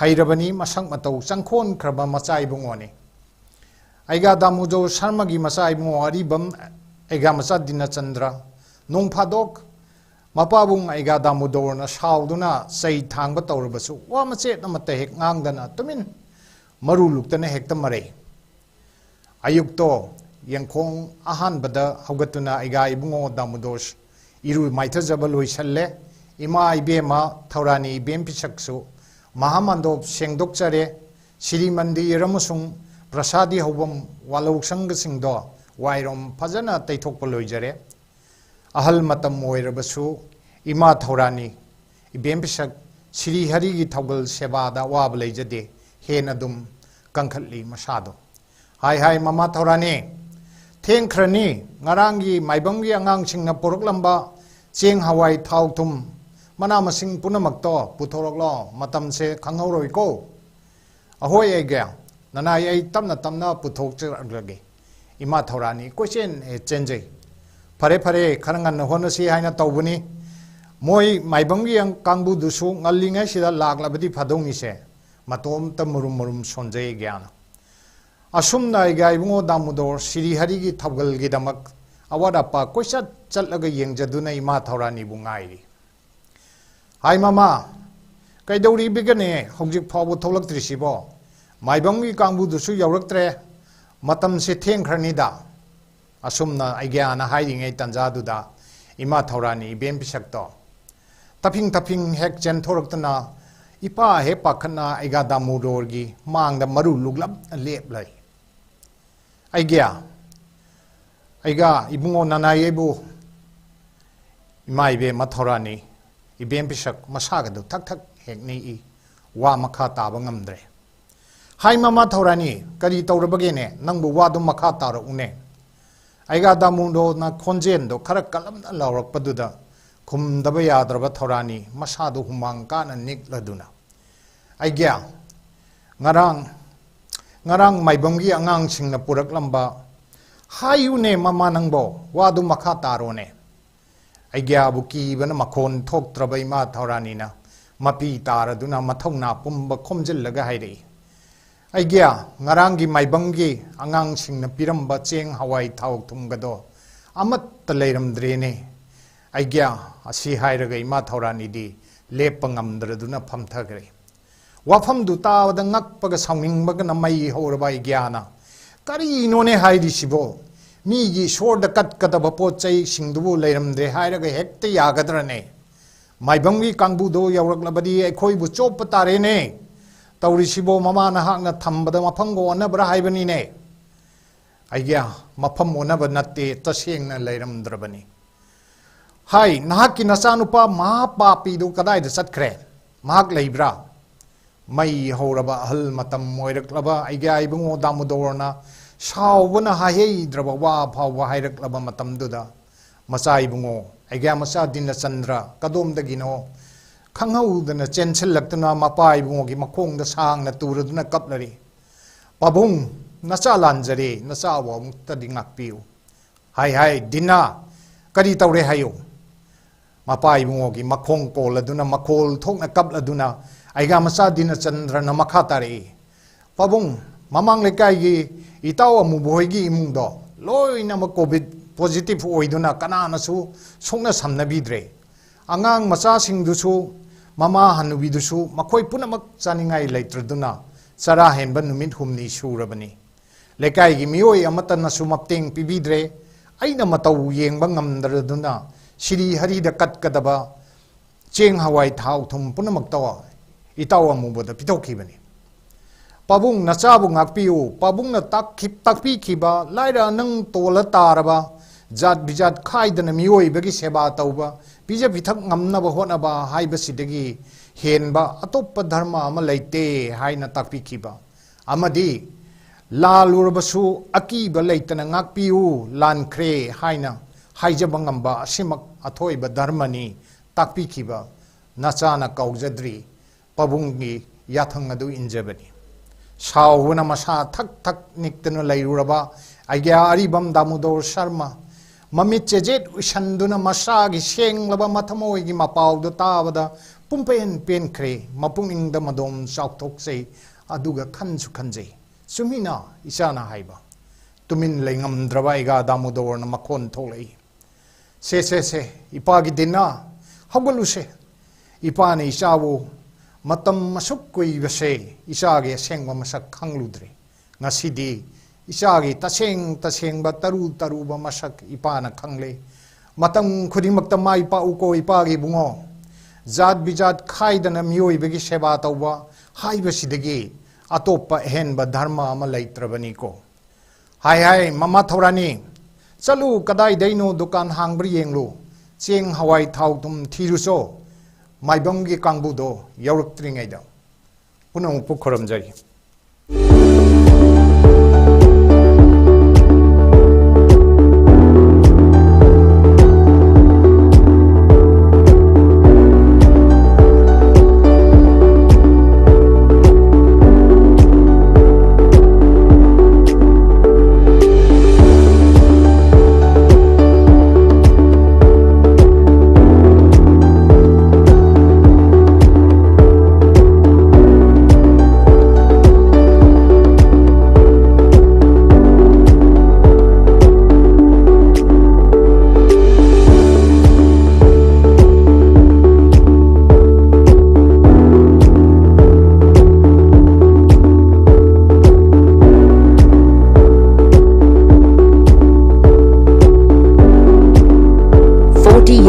ꯍꯩꯔꯕꯅꯤ ꯃꯁꯛ ꯃꯇꯧ ꯆꯪꯈꯣꯟꯈ꯭ꯔꯕ ꯃꯆꯥ ꯏꯕꯨꯡꯉꯣꯅꯤ ꯑꯩꯒꯥ ꯗꯥꯃꯣꯗꯣꯔ ꯁꯔꯃꯒꯤ ꯃꯆꯥ ꯏꯕꯨꯡꯉꯣ ꯑꯔꯤꯕꯝ ꯑꯩꯒꯥ ꯃꯆꯥ ꯗꯤꯅꯆꯟꯗ꯭ꯔ ꯅꯣꯡ ꯐꯥꯗꯣꯛ ꯃꯄꯥꯕꯨꯡ ꯑꯩꯒꯥ ꯗꯥꯃꯣꯗꯣꯔꯅ ꯁꯥꯎꯗꯨꯅ ꯆꯩ ꯊꯥꯡꯕ ꯇꯧꯔꯕꯁꯨ ꯋꯥ ꯃꯆꯦꯠ ꯑꯃꯠꯇ ꯍꯦꯛ ꯉꯥꯡꯗꯅ ꯇꯨꯃꯤꯟ ꯃꯔꯨ ꯂꯨꯛꯇꯅ ꯍꯦꯛꯇ ꯃꯔꯩ ꯑꯌꯨꯛꯇꯣ ꯌꯦꯡꯈꯣꯡ ꯑꯍꯥꯟꯕꯗ ꯍꯧꯒꯠꯇꯨꯅ ꯑꯩꯒꯥ ꯏꯕꯨꯡꯉꯣ ꯗꯥꯃꯣꯗꯣꯔ ꯏꯔꯨ ꯃꯥꯏꯊꯖꯕ ꯂꯣꯏꯁꯜꯂꯦ ꯏꯃꯥ ꯏꯕꯦꯝꯃ ꯊꯧꯔꯥꯅꯤ ꯏꯕꯦꯝ ꯄꯤꯁꯛꯁꯨ ꯃꯍꯥꯃꯟꯗꯣꯞ ꯁꯦꯡꯗꯣꯛꯆꯔꯦ ꯁꯤꯔꯤ ꯃꯟꯗꯤꯔ ꯑꯃꯁꯨꯡ ꯄ꯭ꯔꯁꯥꯗꯤ ꯍꯧꯐꯝ ꯋꯥꯂꯧꯁꯪꯒꯁꯤꯡꯗꯣ ꯋꯥꯏꯔꯣꯝ ꯐꯖꯅ ꯇꯩꯊꯣꯛꯄ ꯂꯣꯏꯖꯔꯦ ꯑꯍꯜ ꯃꯇꯝ ꯑꯣꯏꯔꯕꯁꯨ ꯏꯃꯥ ꯊꯧꯔꯥꯅꯤ ꯏꯕꯦꯝ ꯄꯤꯁꯛ ꯁꯤꯔꯤ ꯍꯔꯤꯒꯤ ꯊꯧꯒꯜ ꯁꯦꯕꯥꯗ ꯑꯋꯥꯕ ꯂꯩꯖꯗꯦ ꯍꯦꯟꯅ ꯑꯗꯨꯝ ꯀꯟꯈꯠꯂꯤ ꯃꯁꯥꯗꯣ ꯍꯥꯏ ꯃꯃꯥ ꯊꯧꯔꯥꯅꯤ ꯊꯦꯡꯈ꯭ꯔꯅꯤ ꯉꯔꯥꯡꯒꯤ ꯃꯥꯏꯕꯝꯒꯤ ꯑꯉꯥꯡꯁꯤꯡꯅ ꯄꯨꯔꯛꯂꯝꯕ ꯆꯦꯡ ꯍꯋꯥꯏ ꯊꯥꯎ ꯊꯨꯝ ꯃꯅꯥ ꯃꯁꯤꯡ ꯄꯨꯝꯅꯃꯛꯇꯣ ꯄꯨꯊꯣꯔꯛꯂꯣ ꯃꯇꯝꯁꯦ ꯈꯪꯍꯧꯔꯣꯏꯀꯣ ꯑꯍꯣꯏ ꯑꯩꯒ꯭ꯌꯥ ꯅꯅꯥꯏ ꯑꯩ ꯇꯞꯅ ꯇꯞꯅ ꯄꯨꯊꯣꯛꯆꯔꯛꯂꯒꯦ ꯏꯃꯥ ꯊꯧꯔꯥꯅꯤ ꯀꯣꯏꯆꯦꯟ ꯆꯦꯟꯖꯩ ꯐꯔꯦ ꯈꯔ ꯉꯟꯅ ꯍꯣꯠꯅꯁꯤ ꯍꯥꯏꯅ ꯇꯧꯕꯅꯤ ꯃꯣꯏ ꯃꯥꯏꯕꯝꯒꯤ ꯀꯥꯡꯕꯨꯗꯨꯁꯨ ꯉꯜꯂꯤꯉꯩꯁꯤꯗ ꯂꯥꯛꯂꯕꯗꯤ ꯐꯗꯧꯅꯤꯁꯦ ꯃꯇꯣꯝꯇ ꯃꯨꯔꯨꯝ ꯁꯣꯟꯖꯩ ꯒ꯭ꯌꯥꯅ ꯑꯁꯨꯝꯅ ꯑꯩꯒꯥ ꯏꯕꯨꯡꯉꯣ ꯗꯥꯃꯣꯗꯣꯔ ꯁꯤꯔꯤ ꯍꯔꯤꯒꯤ ꯊꯧꯒꯜꯒꯤꯗꯃꯛ ꯑꯋꯥꯠ ꯑꯄꯥ ꯀꯣꯏꯆꯠ ꯆꯠꯂꯒ ꯌꯦꯡꯖꯗꯨꯅ ꯏꯃꯥ ꯊꯧꯔꯥꯅꯤꯕꯨ ꯉꯥꯏꯔꯤ ꯍꯥꯏ ꯃꯃꯥ ꯀꯩꯗꯧꯔꯤꯕꯒꯅꯦ ꯍꯧꯖꯤꯛ ꯐꯥꯎꯕ ꯊꯣꯛꯂꯛꯇ꯭ꯔꯤꯁꯤꯕꯣ ꯃꯥꯏꯕꯝꯒꯤ ꯀꯥꯡꯕꯨꯗꯨꯁꯨ ꯌꯧꯔꯛꯇ꯭ꯔꯦ ꯃꯇꯝꯁꯦ ꯊꯦꯡꯈ꯭ꯔꯅꯤꯗ ꯑꯁꯨꯝꯅ ꯑꯩꯒ꯭ꯌꯥꯅ ꯍꯥꯏꯔꯤꯉꯩ ꯇꯟꯖꯥꯗꯨꯗ ꯏꯃꯥ ꯊꯧꯔꯥꯅꯤ ꯏꯕꯦꯝ ꯄꯤꯁꯛꯇꯣ ꯇꯐꯤꯡ ꯍꯦꯛ ꯆꯦꯟꯊꯣꯔꯛꯇꯨꯅ ꯏꯄꯥ ꯍꯦꯛ ꯄꯥꯈꯠꯅ ꯑꯩꯒꯥ ꯗꯥꯃꯣꯗꯣꯔꯒꯤ ꯃꯥꯡꯗ ꯃꯔꯨ ꯂꯨꯛꯂꯞꯅ ꯂꯦꯞ ꯂꯩ ꯑꯩꯒꯥ ꯏꯕꯨꯡꯉꯣ ꯅꯅꯥꯏ ꯑꯩꯕꯨ ꯏꯃꯥ ꯏꯕꯦꯝꯃ ꯊꯧꯔꯥꯅꯤ ꯏꯕꯦꯝ ꯄꯤꯁꯛ ꯃꯁꯥꯒꯗꯨ ꯊꯛ ꯍꯦꯛ ꯅꯤꯛꯏ ꯋꯥ ꯃꯈꯥ ꯇꯥꯕ ꯉꯝꯗ꯭ꯔꯦ ꯍꯥꯏ ꯃꯃꯥ ꯊꯧꯔꯥꯅꯤ ꯀꯔꯤ ꯇꯧꯔꯕꯒꯦꯅꯦ ꯅꯪꯕꯨ ꯋꯥꯗꯨ ꯃꯈꯥ ꯇꯥꯔꯛꯎꯅꯦ ꯑꯩꯒꯥ ꯗꯥꯃꯣꯗꯣꯔꯅ ꯈꯣꯟꯖꯦꯜꯗꯣ ꯈꯔ ꯀꯜꯂꯝꯅ ꯂꯥꯎꯔꯛꯄꯗꯨꯗ ꯈꯨꯝꯗꯕ ꯌꯥꯗ꯭ꯔꯕ ꯊꯧꯔꯥꯅꯤ ꯃꯁꯥꯗꯨ ꯍꯨꯃꯥꯡ ꯀꯥꯅ ꯅꯤꯛꯂꯗꯨꯅ ꯑꯩꯒ꯭ꯌꯥ ꯉꯔꯥꯡ ꯃꯥꯏꯕꯝꯒꯤ ꯑꯉꯥꯡꯁꯤꯡꯅ ꯄꯨꯔꯛꯂꯝꯕ ꯍꯥꯏꯌꯨꯅꯦ ꯃꯃꯥ ꯅꯪꯕꯣ ꯋꯥꯗꯨ ꯃꯈꯥ ꯇꯥꯔꯣꯅꯦ ꯑꯩꯒ꯭ꯌꯥꯕꯨ ꯀꯤꯕꯅ ꯃꯈꯣꯟ ꯊꯣꯛꯇ꯭ꯔꯕ ꯏꯃꯥ ꯊꯧꯔꯥꯅꯤꯅ ꯃꯄꯤ ꯇꯥꯔꯗꯨꯅ ꯃꯊꯧꯅꯥ ꯄꯨꯝꯕ ꯈꯣꯝꯖꯤꯜꯂꯒ ꯍꯥꯏꯔꯛꯏ ꯑꯩꯒ꯭ꯌꯥ ꯉꯔꯥꯡꯒꯤ ꯃꯥꯏꯕꯝꯒꯤ ꯑꯉꯥꯡꯁꯤꯡꯅ ꯄꯤꯔꯝꯕ ꯆꯦꯡ ꯍꯋꯥꯏ ꯊꯥꯎ ꯊꯨꯝꯒꯗꯣ ꯑꯃꯠꯇ ꯂꯩꯔꯝꯗ꯭ꯔꯦꯅꯦ ꯑꯩꯒ꯭ꯌꯥ ꯑꯁꯤ ꯍꯥꯏꯔꯒ ꯏꯃꯥ ꯊꯧꯔꯥꯅꯤꯗꯤ ꯂꯦꯞꯄ ꯉꯝꯗ꯭ꯔꯗꯨꯅ ꯐꯝꯊꯈ꯭ꯔꯦ ꯋꯥꯐꯝꯗꯨ ꯇꯥꯕꯗ ꯉꯛꯄꯒ ꯁꯥꯎꯅꯤꯡꯕꯒꯅ ꯃꯩ ꯍꯧꯔꯕ ꯑꯩꯒ꯭ꯌꯥꯅ ꯀꯔꯤꯅꯣꯅꯦ ꯍꯥꯏꯔꯤꯁꯤꯕꯣ ꯃꯤꯒꯤ ꯏꯁꯣꯔꯗ ꯀꯠꯀꯗꯕ ꯄꯣꯠ ꯆꯩꯁꯤꯡꯗꯨꯕꯨ ꯂꯩꯔꯝꯗ꯭ꯔꯦ ꯍꯥꯏꯔꯒ ꯍꯦꯛꯇ ꯌꯥꯒꯗ꯭ꯔꯅꯦ ꯃꯥꯏꯕꯝꯒꯤ ꯀꯥꯡꯕꯨꯗꯣ ꯌꯧꯔꯛꯂꯕꯗꯤ ꯑꯩꯈꯣꯏꯕꯨ ꯆꯣꯞꯄ ꯇꯥꯔꯦꯅꯦ ꯇꯧꯔꯤꯁꯤꯕꯣ ꯃꯃꯥ ꯅꯍꯥꯛꯅ ꯊꯝꯕꯗ ꯃꯐꯝꯒ ꯑꯣꯟꯅꯕ꯭ꯔꯥ ꯍꯥꯏꯕꯅꯤꯅꯦ ꯑꯩꯒ꯭ꯌꯥ ꯃꯐꯝ ꯑꯣꯟꯅꯕ ꯅꯠꯇꯦ ꯇꯁꯦꯡꯅ ꯂꯩꯔꯝꯗ꯭ꯔꯕꯅꯤ ꯍꯥꯏ ꯅꯍꯥꯛꯀꯤ ꯅꯆꯥꯅꯨꯄꯥ ꯃꯍꯥꯄꯥꯄꯤꯗꯨ ꯀꯗꯥꯏꯗ ꯆꯠꯈ꯭ꯔꯦ ꯃꯍꯥꯛ ꯂꯩꯕ꯭ꯔꯥ ꯃꯩ ꯍꯧꯔꯕ ꯑꯍꯜ ꯃꯇꯝ ꯑꯣꯏꯔꯛꯂꯕ ꯑꯩꯒ꯭ꯌꯥ ꯏꯕꯨꯡꯉꯣ ꯗꯥꯃꯣꯗꯣꯔꯅ ꯁꯥꯎꯕꯅ ꯍꯥꯏꯍꯩꯗ꯭ꯔꯕ ꯋꯥ ꯐꯥꯎꯕ ꯍꯥꯏꯔꯛꯂꯕ ꯃꯇꯝꯗꯨꯗ ꯃꯆꯥ ꯏꯕꯨꯡꯉꯣ ꯑꯩꯒ꯭ꯌꯥ ꯃꯆꯥ ꯗꯤꯅꯆꯟꯗ꯭ꯔ ꯀꯗꯣꯝꯗꯒꯤꯅꯣ ꯈꯪꯍꯧꯗꯅ ꯆꯦꯟꯁꯤꯜꯂꯛꯇꯨꯅ ꯃꯄꯥ ꯏꯕꯨꯡꯉꯣꯒꯤ ꯃꯈꯣꯡꯗ ꯁꯥꯡꯅ ꯇꯨꯔꯗꯨꯅ ꯀꯞꯂꯔꯤ ꯄꯥꯕꯨꯡ ꯅꯆꯥ ꯂꯥꯟꯖꯔꯦ ꯅꯆꯥꯕꯨ ꯑꯃꯨꯛꯇꯗꯤ ꯉꯥꯛꯄꯤꯌꯨ ꯍꯥꯏ ꯗꯤꯅꯥ ꯀꯔꯤ ꯇꯧꯔꯦ ꯍꯥꯏꯌꯨ ꯃꯄꯥ ꯏꯕꯨꯡꯉꯣꯒꯤ ꯃꯈꯣꯡ ꯀꯣꯜꯂꯗꯨꯅ ꯃꯈꯣꯜ ꯊꯣꯛꯅ ꯀꯞꯂꯗꯨꯅ ꯑꯩꯒ꯭ꯌꯥ ꯃꯆꯥ ꯗꯤꯅꯆꯟꯗ꯭ꯔꯅ ꯃꯈꯥ ꯇꯥꯔꯛꯏ ꯄꯥꯕꯨꯡ ꯃꯃꯥꯡ ꯂꯩꯀꯥꯏꯒꯤ ꯏꯇꯥꯎ ꯑꯃꯨꯕ ꯍꯣꯏꯒꯤ ꯏꯃꯨꯡꯗꯣ ꯂꯣꯏꯅꯃꯛ ꯀꯣꯚꯤꯗ ꯄꯣꯖꯤꯇꯤꯚ ꯑꯣꯏꯗꯨꯅ ꯀꯅꯥꯅꯁꯨ ꯁꯣꯛꯅ ꯁꯝꯅꯕꯤꯗ꯭ꯔꯦ ꯑꯉꯥꯡ ꯃꯆꯥꯁꯤꯡꯗꯨꯁꯨ ꯃꯃꯥ ꯍꯟꯅꯨꯕꯤꯗꯨꯁꯨ ꯃꯈꯣꯏ ꯄꯨꯝꯅꯃꯛ ꯆꯥꯅꯤꯡꯉꯥꯏ ꯂꯩꯇ꯭ꯔꯗꯨꯅ ꯆꯔꯥ ꯍꯦꯟꯕ ꯅꯨꯃꯤꯠ 6 ꯁꯨꯔꯕꯅꯤ ꯂꯩꯀꯥꯏꯒꯤ ꯃꯤꯑꯣꯏ ꯑꯃꯠꯇꯅꯁꯨ ꯃꯇꯦꯡ ꯄꯤꯕꯤꯗ꯭ꯔꯦ ꯑꯩꯅ ꯃꯇꯧ ꯌꯦꯡꯕ ꯉꯝꯗ꯭ꯔꯗꯨꯅ ꯁꯤꯔꯤ ꯍꯔꯤꯗ ꯀꯠꯀꯗꯕ ꯆꯦꯡ ꯍꯋꯥꯏ ꯊꯥꯎ ꯊꯨꯝ ꯄꯨꯝꯅꯃꯛꯇ ꯏꯇꯥꯎ ꯑꯃꯨꯕꯗ ꯄꯤꯊꯣꯛꯈꯤꯕꯅꯤ ꯄꯥꯕꯨꯡ ꯅꯆꯥꯕꯨ ꯉꯥꯛꯄꯤꯌꯨ ꯄꯥꯕꯨꯡꯅ ꯇꯥꯛꯄꯤꯈꯤꯕ ꯂꯥꯏꯔ ꯅꯪ ꯇꯣꯜꯂ ꯇꯥꯔꯕ ꯖꯥꯠ ꯕꯤꯖꯥꯠ ꯈꯥꯏꯗꯅ ꯃꯤꯑꯣꯏꯕꯒꯤ ꯁꯦꯕꯥ ꯇꯧꯕ ꯄꯤꯖ ꯄꯤꯊꯛ ꯉꯝꯅꯕ ꯍꯣꯠꯅꯕ ꯍꯥꯏꯕꯁꯤꯗꯒꯤ ꯍꯦꯟꯕ ꯑꯇꯣꯞꯄ ꯙꯔꯃ ꯑꯃ ꯂꯩꯇꯦ ꯍꯥꯏꯅ ꯇꯥꯛꯄꯤꯈꯤꯕ ꯑꯃꯗꯤ ꯂꯥꯜꯂꯨꯔꯕꯁꯨ ꯑꯀꯤꯕ ꯂꯩꯇꯅ ꯉꯥꯛꯄꯤꯌꯨ ꯂꯥꯟꯈ꯭ꯔꯦ ꯍꯥꯏꯅ ꯍꯥꯏꯖꯕ ꯉꯝꯕ ꯑꯁꯤꯃꯛ ꯑꯊꯣꯏꯕ ꯙꯔꯃꯅꯤ ꯇꯥꯛꯄꯤꯈꯤꯕ ꯅꯆꯥꯅ ꯀꯥꯎꯖꯗ꯭ꯔꯤ ꯄꯥꯕꯨꯡꯒꯤ ꯌꯥꯊꯪ ꯑꯗꯨ ꯏꯟꯖꯕꯅꯤ ꯁꯥꯎꯕꯅ ꯃꯁꯥ ꯊꯛ ꯊꯛ ꯅꯤꯛꯇꯨꯅ ꯂꯩꯔꯨꯔꯕ ꯑꯩꯒ꯭ꯌꯥ ꯑꯔꯤꯕꯝ ꯗꯥꯃꯣꯗꯣꯔ ꯁꯔꯃ ꯃꯃꯤꯠ ꯆꯦꯖꯦꯠ ꯎꯏꯁꯟꯗꯨꯅ ꯃꯁꯥꯒꯤ ꯁꯦꯡꯂꯕ ꯃꯊꯃꯣꯏꯒꯤ ꯃꯄꯥꯎꯗꯨ ꯇꯥꯕꯗ ꯄꯨꯡꯄꯦꯟ ꯄꯦꯟꯈ꯭ꯔꯦ ꯃꯄꯨꯛꯅꯤꯡꯗ ꯃꯗꯣꯝ ꯆꯥꯎꯊꯣꯛꯆꯩ ꯑꯗꯨꯒ ꯈꯟꯁꯨ ꯈꯟꯖꯩ ꯆꯨꯝꯃꯤꯅ ꯏꯆꯥꯅ ꯍꯥꯏꯕ ꯇꯨꯃꯤꯟ ꯂꯩꯉꯝꯗ꯭ꯔꯕ ꯑꯩꯒ꯭ꯌꯥ ꯗꯥꯃꯣꯗꯣꯔꯅ ꯃꯈꯣꯟ ꯊꯣꯛꯂꯛꯏ ꯁꯦ ꯏꯄꯥꯒꯤ ꯗꯤꯅꯥ ꯍꯧꯒꯠꯂꯨꯁꯦ ꯏꯄꯥꯅ ꯏꯆꯥꯕꯨ ꯃꯇꯝ ꯑꯁꯨꯛ ꯀꯨꯏꯕꯁꯦ ꯏꯆꯥꯒꯤ ꯑꯁꯦꯡꯕ ꯃꯁꯛ ꯈꯪꯂꯨꯗ꯭ꯔꯦ ꯉꯁꯤꯗꯤ ꯏꯆꯥꯒꯤ ꯇꯁꯦꯡꯕ ꯇꯔꯨꯕ ꯃꯁꯛ ꯏꯄꯥꯅ ꯈꯪꯂꯦ ꯃꯇꯝ ꯈꯨꯗꯤꯡꯃꯛꯇ ꯃꯥꯏ ꯄꯥꯛꯎꯀꯣ ꯏꯄꯥꯒꯤ ꯏꯕꯨꯡꯉꯣ ꯖꯥꯠ ꯕꯤꯖꯥꯠ ꯈꯥꯏꯗꯅ ꯃꯤꯑꯣꯏꯕꯒꯤ ꯁꯦꯕꯥ ꯇꯧꯕ ꯍꯥꯏꯕꯁꯤꯗꯒꯤ ꯑꯇꯣꯞꯄ ꯑꯍꯦꯟꯕ ꯙꯔꯃ ꯑꯃ ꯂꯩꯇ꯭ꯔꯕꯅꯤꯀꯣ ꯍꯥꯏ ꯃꯃꯥ ꯊꯧꯔꯥꯅꯤ ꯆꯠꯂꯨ ꯀꯗꯥꯏꯗꯩꯅꯣ ꯗꯨꯀꯥꯟ ꯍꯥꯡꯕ꯭ꯔꯥ ꯌꯦꯡꯂꯨ ꯆꯦꯡ ꯍꯋꯥꯏ ꯊꯥꯎ ꯊꯨꯝ ꯊꯤꯔꯨꯆꯣ ꯃꯥꯏꯕꯝꯒꯤ ꯀꯥꯡꯕꯨꯗꯣ ꯌꯧꯔꯛꯇ꯭ꯔꯤꯉꯩꯗ ꯄꯨꯝꯅꯃꯛꯄꯨ ꯈꯨꯔꯨꯝꯖꯔꯤ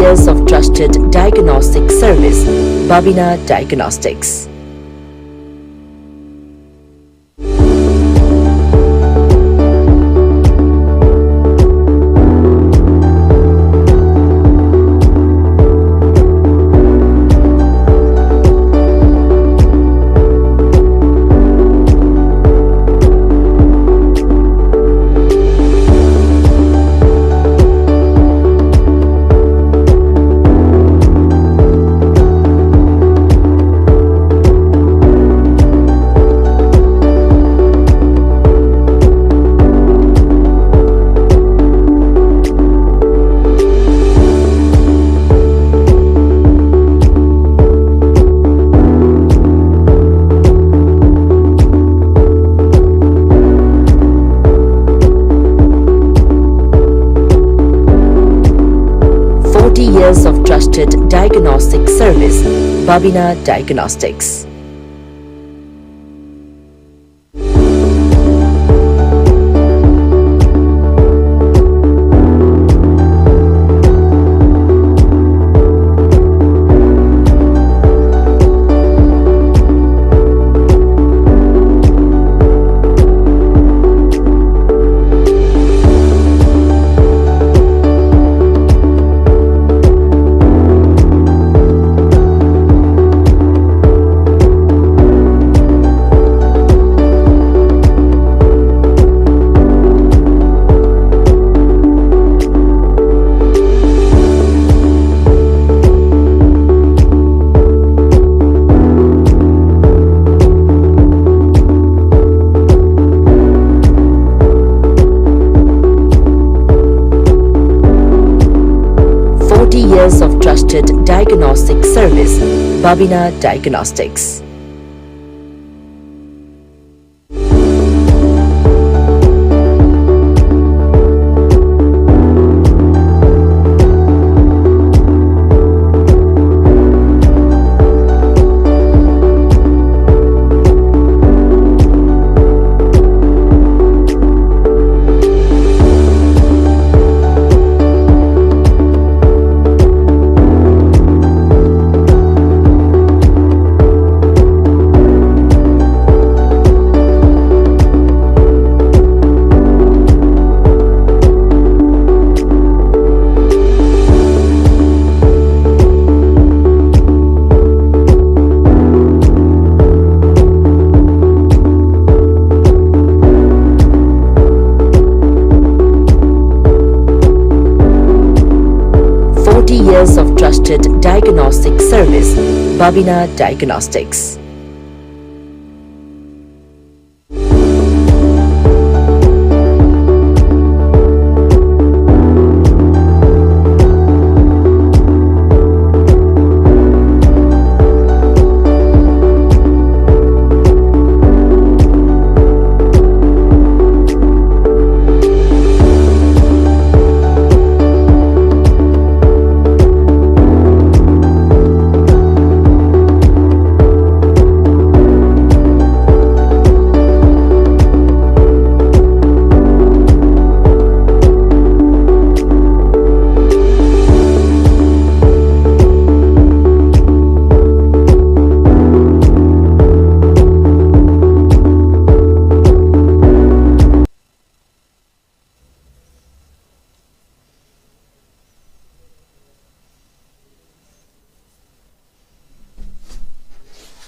Years of trusted diagnostic service, Babina Diagnostics. 40 years of trusted diagnostic service, Babina Diagnostics. years of trusted diagnostic service, Babina Diagnostics. Years of trusted diagnostic service, Babina Diagnostics.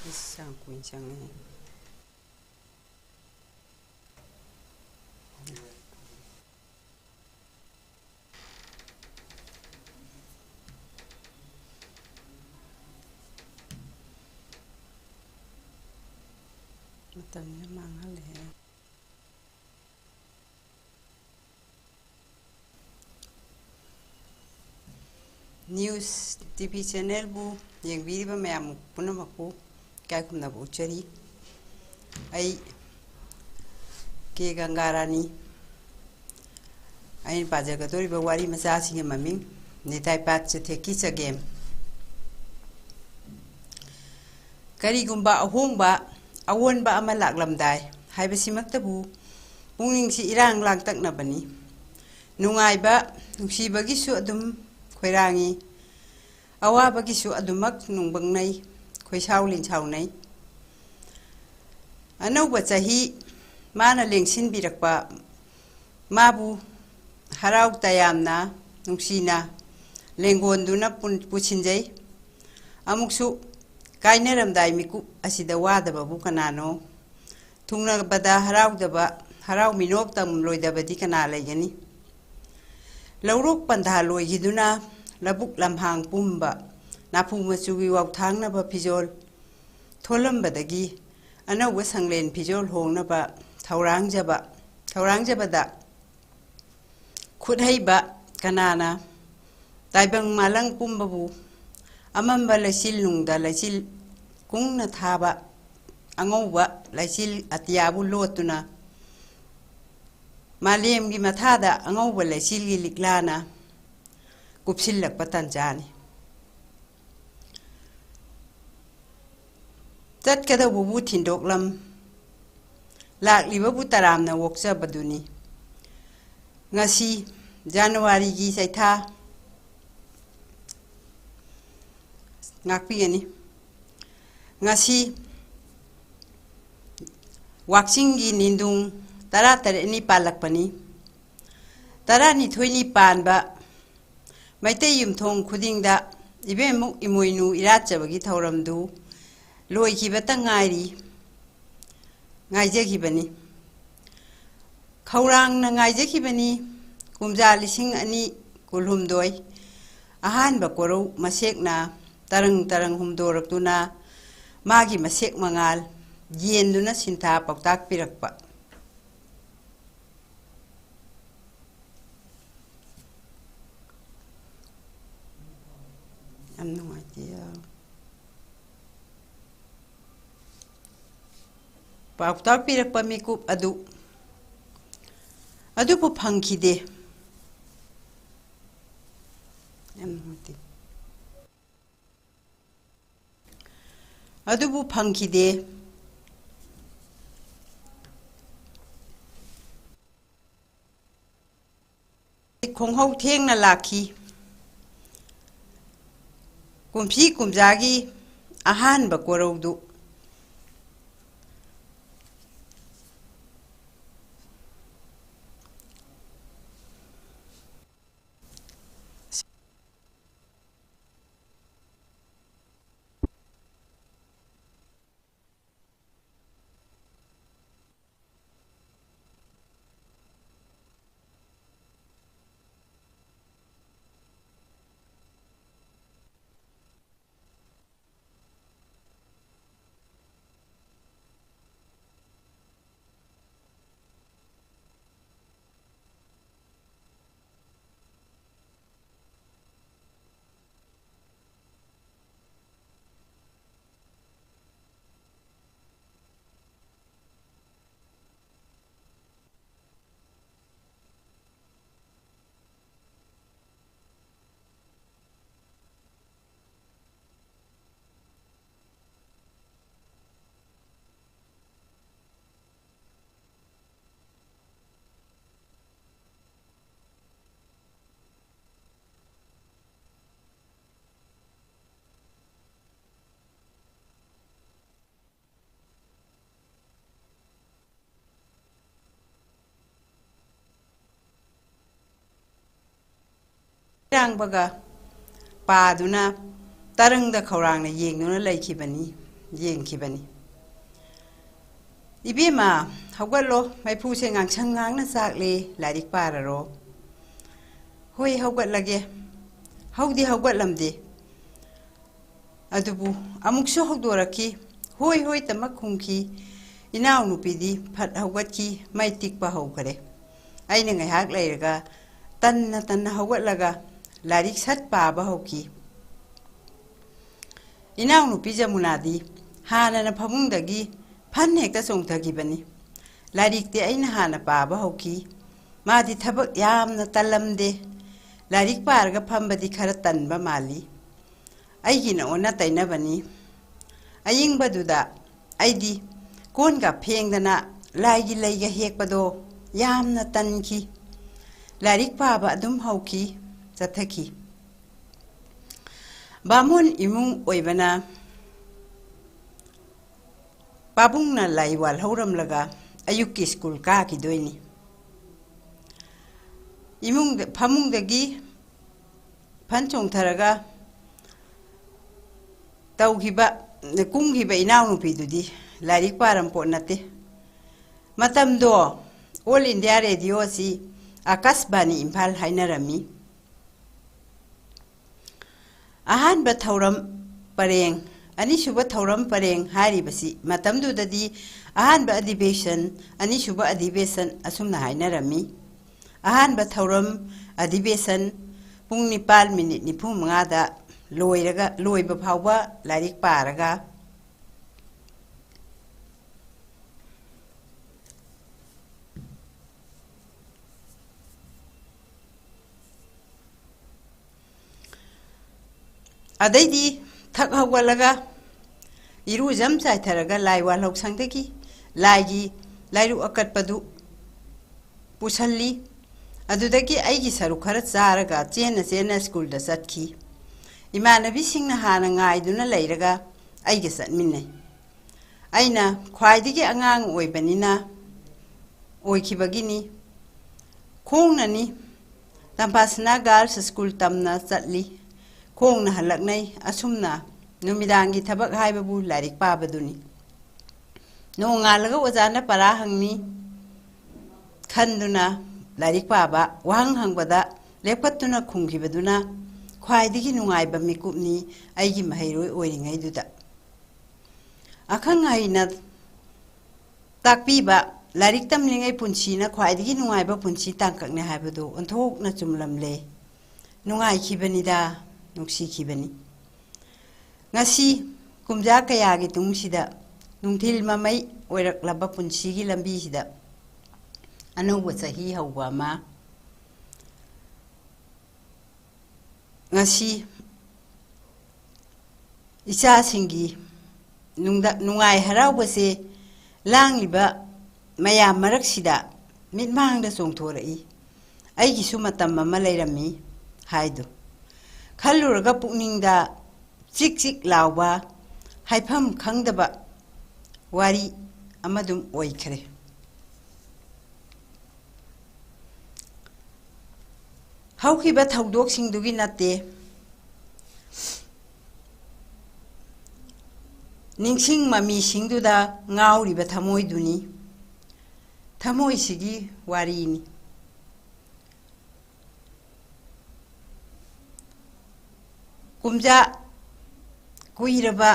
Isang kuinsang eh. Matanya mahal eh. News TV channel bu yang biri ba mayam punamaku kai kumna bu chari ai ke gangarani ai pajaga tori ba wari masa singe maming ni tai pat che theki cha game kari gumba ahongba awon ba ama laklamdai haibasimaktabu pungning si irang lang tak na bani nungai ba nuksibagi su adum khoirangi awa bagi su adumak nungbang nai khoi saulin saunai anau ba chahi mana lengsin birakpa mabu harau tayamna nungsina lengonduna puchinjai amuksu kainaramdai miku asida wada babu kanano tungna bada harau daba harau minok tam loidabadi kana laigani lauruk pandha loigiduna labuk lamhang pumba napu machugi wauthang na ba pijol tholam badagi anawa sanglen pijol hongna ba thaurang jaba da khudhai ba kanana taibang malang pumba bu amamba lasil nungda lasil kungna thaba angauba lasil atiabu lotuna malem gi mathada angauba lasil gi liklana kupsillak patanjani tat kada bubu thindoklam lakliba butaramna woksa baduni ngasi January gi saitha ngakpigani ngasi wakching gi nindung tara ni palakpani tara ni thoini panba maitei yumthong khudingda ibemuk imoinu irachabagi thauramdu loikibata ngairi ngaijekibani khaurang na ngaijekibani kumja lising ani kulhumdoi ahan ba korau masekna tarang humdoraktuna magi masek mangal yenduna sinta paktak pirakpa ꯄꯥꯎꯇꯥꯛ ꯄꯤꯔꯛꯄ ꯃꯤꯀꯨꯞ ꯑꯗꯨꯕꯨ ꯐꯪꯈꯤꯗꯦ꯫ ꯑꯗꯨꯕꯨ ꯐꯪꯈꯤꯗꯦ꯫ ꯈꯣꯡꯍꯧ ꯊꯦꯡꯅ ꯂꯥꯛꯈꯤ꯫ ꯀꯨꯝꯁꯤ ꯀꯨꯝꯖꯥꯒꯤ ꯑꯍꯥꯟꯕ ꯀꯣꯔꯧꯗꯨ ꯔꯥꯡꯕꯒ ꯄꯥꯗꯨꯅ ꯇꯔꯪꯗ ꯈꯧꯔꯥꯡꯅ ꯌꯦꯡꯈꯤꯕꯅꯤ꯫ ꯏꯕꯦꯝꯃ ꯍꯧꯒꯠꯂꯣ, ꯃꯩꯐꯨꯁꯦ ꯉꯥꯡꯁꯪ ꯉꯥꯡꯅ ꯆꯥꯛꯂꯦ, ꯂꯥꯏꯔꯤꯛ ꯄꯥꯔꯔꯣ꯫ ꯍꯣꯏ ꯍꯧꯒꯠꯂꯒꯦ꯫ ꯍꯧꯗꯤ ꯍꯧꯒꯠꯂꯝꯗꯦ, ꯑꯗꯨꯕꯨ ꯑꯃꯨꯛꯁꯨ ꯍꯧꯗꯣꯔꯛꯈꯤ꯫ ꯍꯣꯏ ꯍꯣꯏ ꯇꯃꯛ ꯈꯨꯝꯈꯤ꯫ ꯏꯅꯥꯎꯅꯨꯄꯤꯗꯤ ꯐꯠ ꯍꯧꯒꯠꯈꯤ, ꯃꯩ ꯇꯤꯛꯄ ꯍꯧꯈꯔꯦ꯫ ꯑꯩꯅ ꯉꯥꯏꯍꯥꯛ ꯂꯩꯔꯒ ꯇꯟꯅ ꯍꯧꯒꯠꯂꯒ ꯂꯥꯏꯔꯤꯛ ꯁꯠ ꯄꯥꯕ ꯍꯧꯈꯤ꯫ ꯏꯅꯥꯎꯅꯨꯄꯤ ꯖꯃꯨꯅꯥꯗꯤ ꯍꯥꯟꯅꯅ ꯐꯃꯨꯡꯗꯒꯤ ꯐꯟ ꯍꯦꯛꯇ ꯆꯣꯡꯊꯈꯤꯕꯅꯤ꯫ ꯂꯥꯏꯔꯤꯛꯇꯤ ꯑꯩꯅ ꯍꯥꯟꯅ ꯄꯥꯕ ꯍꯧꯈꯤ꯫ ꯃꯥꯗꯤ ꯊꯕꯛ ꯌꯥꯝꯅ ꯇꯜꯂꯝꯗꯦ꯫ ꯂꯥꯏꯔꯤꯛ ꯄꯥꯔꯒ ꯐꯝꯕꯗꯤ ꯈꯔ ꯇꯟꯕ ꯃꯥꯜꯂꯤ꯫ ꯑꯩꯒꯤꯅ ꯑꯣꯟꯅ ꯇꯩꯅꯕꯅꯤ꯫ ꯑꯌꯤꯡꯕꯗꯨꯗ ꯑꯩꯗꯤ ꯀꯣꯟꯒ ꯐꯦꯡꯗꯅ ꯂꯥꯏꯒꯤ ꯂꯩꯒ ꯍꯦꯛꯄꯗꯣ ꯌꯥꯝꯅ ꯇꯟꯈꯤ꯫ ꯂꯥꯏꯔꯤꯛ ꯄꯥꯕ ꯑꯗꯨꯝ ꯍꯧꯈꯤ, ꯆꯠꯊꯈꯤ꯫ ꯕꯥꯃꯣꯟ ꯏꯃꯨꯡ ꯑꯣꯏꯕꯅ ꯄꯥꯕꯨꯡꯅ ꯂꯥꯏ ꯋꯥꯜꯍꯧꯔꯝꯂꯒ ꯑꯌꯨꯛꯀꯤ ꯁ꯭ꯀꯨꯜ ꯀꯥꯈꯤꯗꯣꯏꯅꯤ꯫ ꯐꯃꯨꯡꯗꯒꯤ ꯐꯟ ꯆꯣꯡꯊꯔꯒ ꯀꯨꯝꯈꯤꯕ ꯏꯅꯥꯎꯅꯨꯄꯤꯗꯨꯗꯤ ꯂꯥꯏꯔꯤꯛ ꯄꯥꯔꯝꯄꯣꯠ ꯅꯠꯇꯦ꯫ ꯃꯇꯝꯗꯣ ꯑꯣꯜ ꯏꯟꯗꯤꯌꯥ ꯔꯦꯗꯤꯑꯣ ꯑꯁꯤ ꯑꯀꯥꯁꯕꯥꯅꯤ ꯏꯝꯐꯥꯜ ꯍꯥꯏꯅꯔꯝꯃꯤ꯫ ꯑꯍꯥꯟꯕ ꯊꯧꯔꯝ ꯄꯔꯦꯡ, ꯑꯅꯤꯁꯨꯕ ꯊꯧꯔꯝ ꯄꯔꯦꯡ ꯍꯥꯏꯔꯤꯕꯁꯤ ꯃꯇꯝꯗꯨꯗꯗꯤ ꯑꯍꯥꯟꯕ ꯑꯙꯤꯕꯦꯁꯟ, ꯑꯅꯤꯁꯨꯕ ꯑꯙꯤꯕꯦꯁꯟ ꯑꯁꯨꯝꯅ ꯍꯥꯏꯅꯔꯝꯃꯤ꯫ ꯑꯍꯥꯟꯕ ꯊꯧꯔꯝ ꯑꯙꯤꯕꯦꯁꯟ ꯄꯨꯡ 9:45ꯗ ꯂꯣꯏꯕ ꯐꯥꯎꯕ ꯂꯥꯏꯔꯤꯛ ꯄꯥꯔꯒ ꯑꯗꯩꯗꯤ ꯊꯛ ꯍꯧꯒꯠꯂꯒ ꯏꯔꯨꯖꯝ ꯆꯥꯏꯊꯔꯒ ꯂꯥꯏ ꯋꯥꯜꯍꯧꯁꯪꯗꯒꯤ ꯂꯥꯏꯒꯤ ꯂꯥꯏꯔꯨꯛ ꯑꯀꯠꯄꯗꯨ ꯄꯨꯁꯜꯂꯤ꯫ ꯑꯗꯨꯗꯒꯤ ꯑꯩꯒꯤ ꯁꯔꯨꯛ ꯈꯔ ꯆꯥꯔꯒ ꯆꯦꯟꯅ ꯁ꯭ꯀꯨꯜꯗ ꯆꯠꯈꯤ꯫ ꯏꯃꯥꯟꯅꯕꯤꯁꯤꯡꯅ ꯍꯥꯟꯅ ꯉꯥꯏꯗꯨꯅ ꯂꯩꯔꯒ ꯑꯩꯒ ꯆꯠꯃꯤꯟꯅꯩ꯫ ꯑꯩꯅ ꯈ꯭ꯋꯥꯏꯗꯒꯤ ꯑꯉꯥꯡ ꯑꯣꯏꯈꯤꯕꯒꯤꯅꯤ꯫ ꯈꯣꯡꯅꯅꯤ ꯇꯝꯐꯥꯁꯅꯥ ꯒꯥꯔꯜꯁ ꯁ꯭ꯀꯨꯜ ꯇꯝꯅ ꯆꯠꯂꯤ, ꯈꯣꯡꯅ ꯍꯜꯂꯛꯅꯩ꯫ ꯑꯁꯨꯝꯅ ꯅꯨꯃꯤꯗꯥꯡꯒꯤ ꯊꯕꯛ ꯍꯥꯏꯕꯕꯨ ꯂꯥꯏꯔꯤꯛ ꯄꯥꯕꯗꯨꯅꯤ꯫ ꯅꯣꯡꯉꯥꯜꯂꯒ ꯑꯣꯖꯥꯅ ꯄꯔꯥ ꯍꯪꯅꯤ ꯈꯟꯗꯨꯅ ꯂꯥꯏꯔꯤꯛ ꯄꯥꯕ, ꯋꯥꯍꯪ ꯍꯪꯕꯗ ꯂꯦꯞꯈꯠꯇꯨꯅ ꯈꯨꯝꯈꯤꯕꯗꯨꯅ ꯈ꯭ꯋꯥꯏꯗꯒꯤ ꯅꯨꯡꯉꯥꯏꯕ ꯃꯤꯀꯨꯞꯅꯤ ꯑꯩꯒꯤ ꯃꯍꯩꯔꯣꯏ ꯑꯣꯏꯔꯤꯉꯩꯗꯨꯗ꯫ ꯑꯈꯪ ꯑꯍꯩꯅ ꯇꯥꯛꯄꯤꯕ ꯂꯥꯏꯔꯤꯛ ꯇꯝꯂꯤꯉꯩ ꯄꯨꯟꯁꯤꯅ ꯈ꯭ꯋꯥꯏꯗꯒꯤ ꯅꯨꯡꯉꯥꯏꯕ ꯄꯨꯟꯁꯤ ꯇꯥꯡꯀꯛꯅꯦ ꯍꯥꯏꯕꯗꯨ ꯑꯣꯟꯊꯣꯛꯅ ꯆꯨꯝꯂꯝꯂꯦ꯫ ꯅꯨꯡꯉꯥꯏꯈꯤꯕꯅꯤꯗ, ꯅꯨꯡꯁꯤꯈꯤꯕꯅꯤ꯫ ꯉꯁꯤ ꯀꯨꯝꯖꯥ ꯀꯌꯥꯒꯤ ꯇꯨꯡꯁꯤꯗ ꯅꯨꯡꯊꯤꯜ ꯃꯃꯩ ꯑꯣꯏꯔꯛꯂꯕ ꯄꯨꯟꯁꯤꯒꯤ ꯂꯝꯕꯤꯁꯤꯗ ꯑꯅꯧꯕ ꯆꯍꯤ ꯍꯧꯕ ꯑꯃ ꯉꯁꯤ ꯏꯆꯥꯁꯤꯡꯒꯤ ꯅꯨꯡꯉꯥꯏ ꯍꯔꯥꯎꯕꯁꯦ ꯂꯥꯡꯂꯤꯕ ꯃꯌꯥꯝ ꯃꯔꯛꯁꯤꯗ ꯃꯤꯠꯃꯥꯡꯗ ꯆꯣꯡꯊꯣꯔꯛꯏ ꯑꯩꯒꯤꯁꯨ ꯃꯇꯝ ꯑꯃ ꯂꯩꯔꯝꯃꯤ ꯍꯥꯏꯗꯨ ꯈꯜꯂꯨꯔꯒ ꯄꯨꯛꯅꯤꯡꯗ ꯆꯤꯛ ꯆꯤꯛ ꯂꯥꯎꯕ ꯍꯥꯏꯐꯝ ꯈꯪꯗꯕ ꯋꯥꯔꯤ ꯑꯃꯗꯨꯝ ꯑꯣꯏꯈ꯭ꯔꯦ ꯍꯧꯈꯤꯕ ꯊꯧꯗꯣꯛꯁꯤꯡꯗꯨꯒꯤ ꯅꯠꯇꯦ ꯅꯤꯡꯁꯤꯡ ꯃꯃꯤꯁꯤꯡꯗꯨꯗ ꯉꯥꯎꯔꯤꯕ ꯊꯃꯣꯏꯗꯨꯅꯤ ꯊꯃꯣꯏꯁꯤꯒꯤ ꯋꯥꯔꯤꯅꯤ ꯀꯨꯝꯖꯥ ꯀꯨꯏꯔꯕ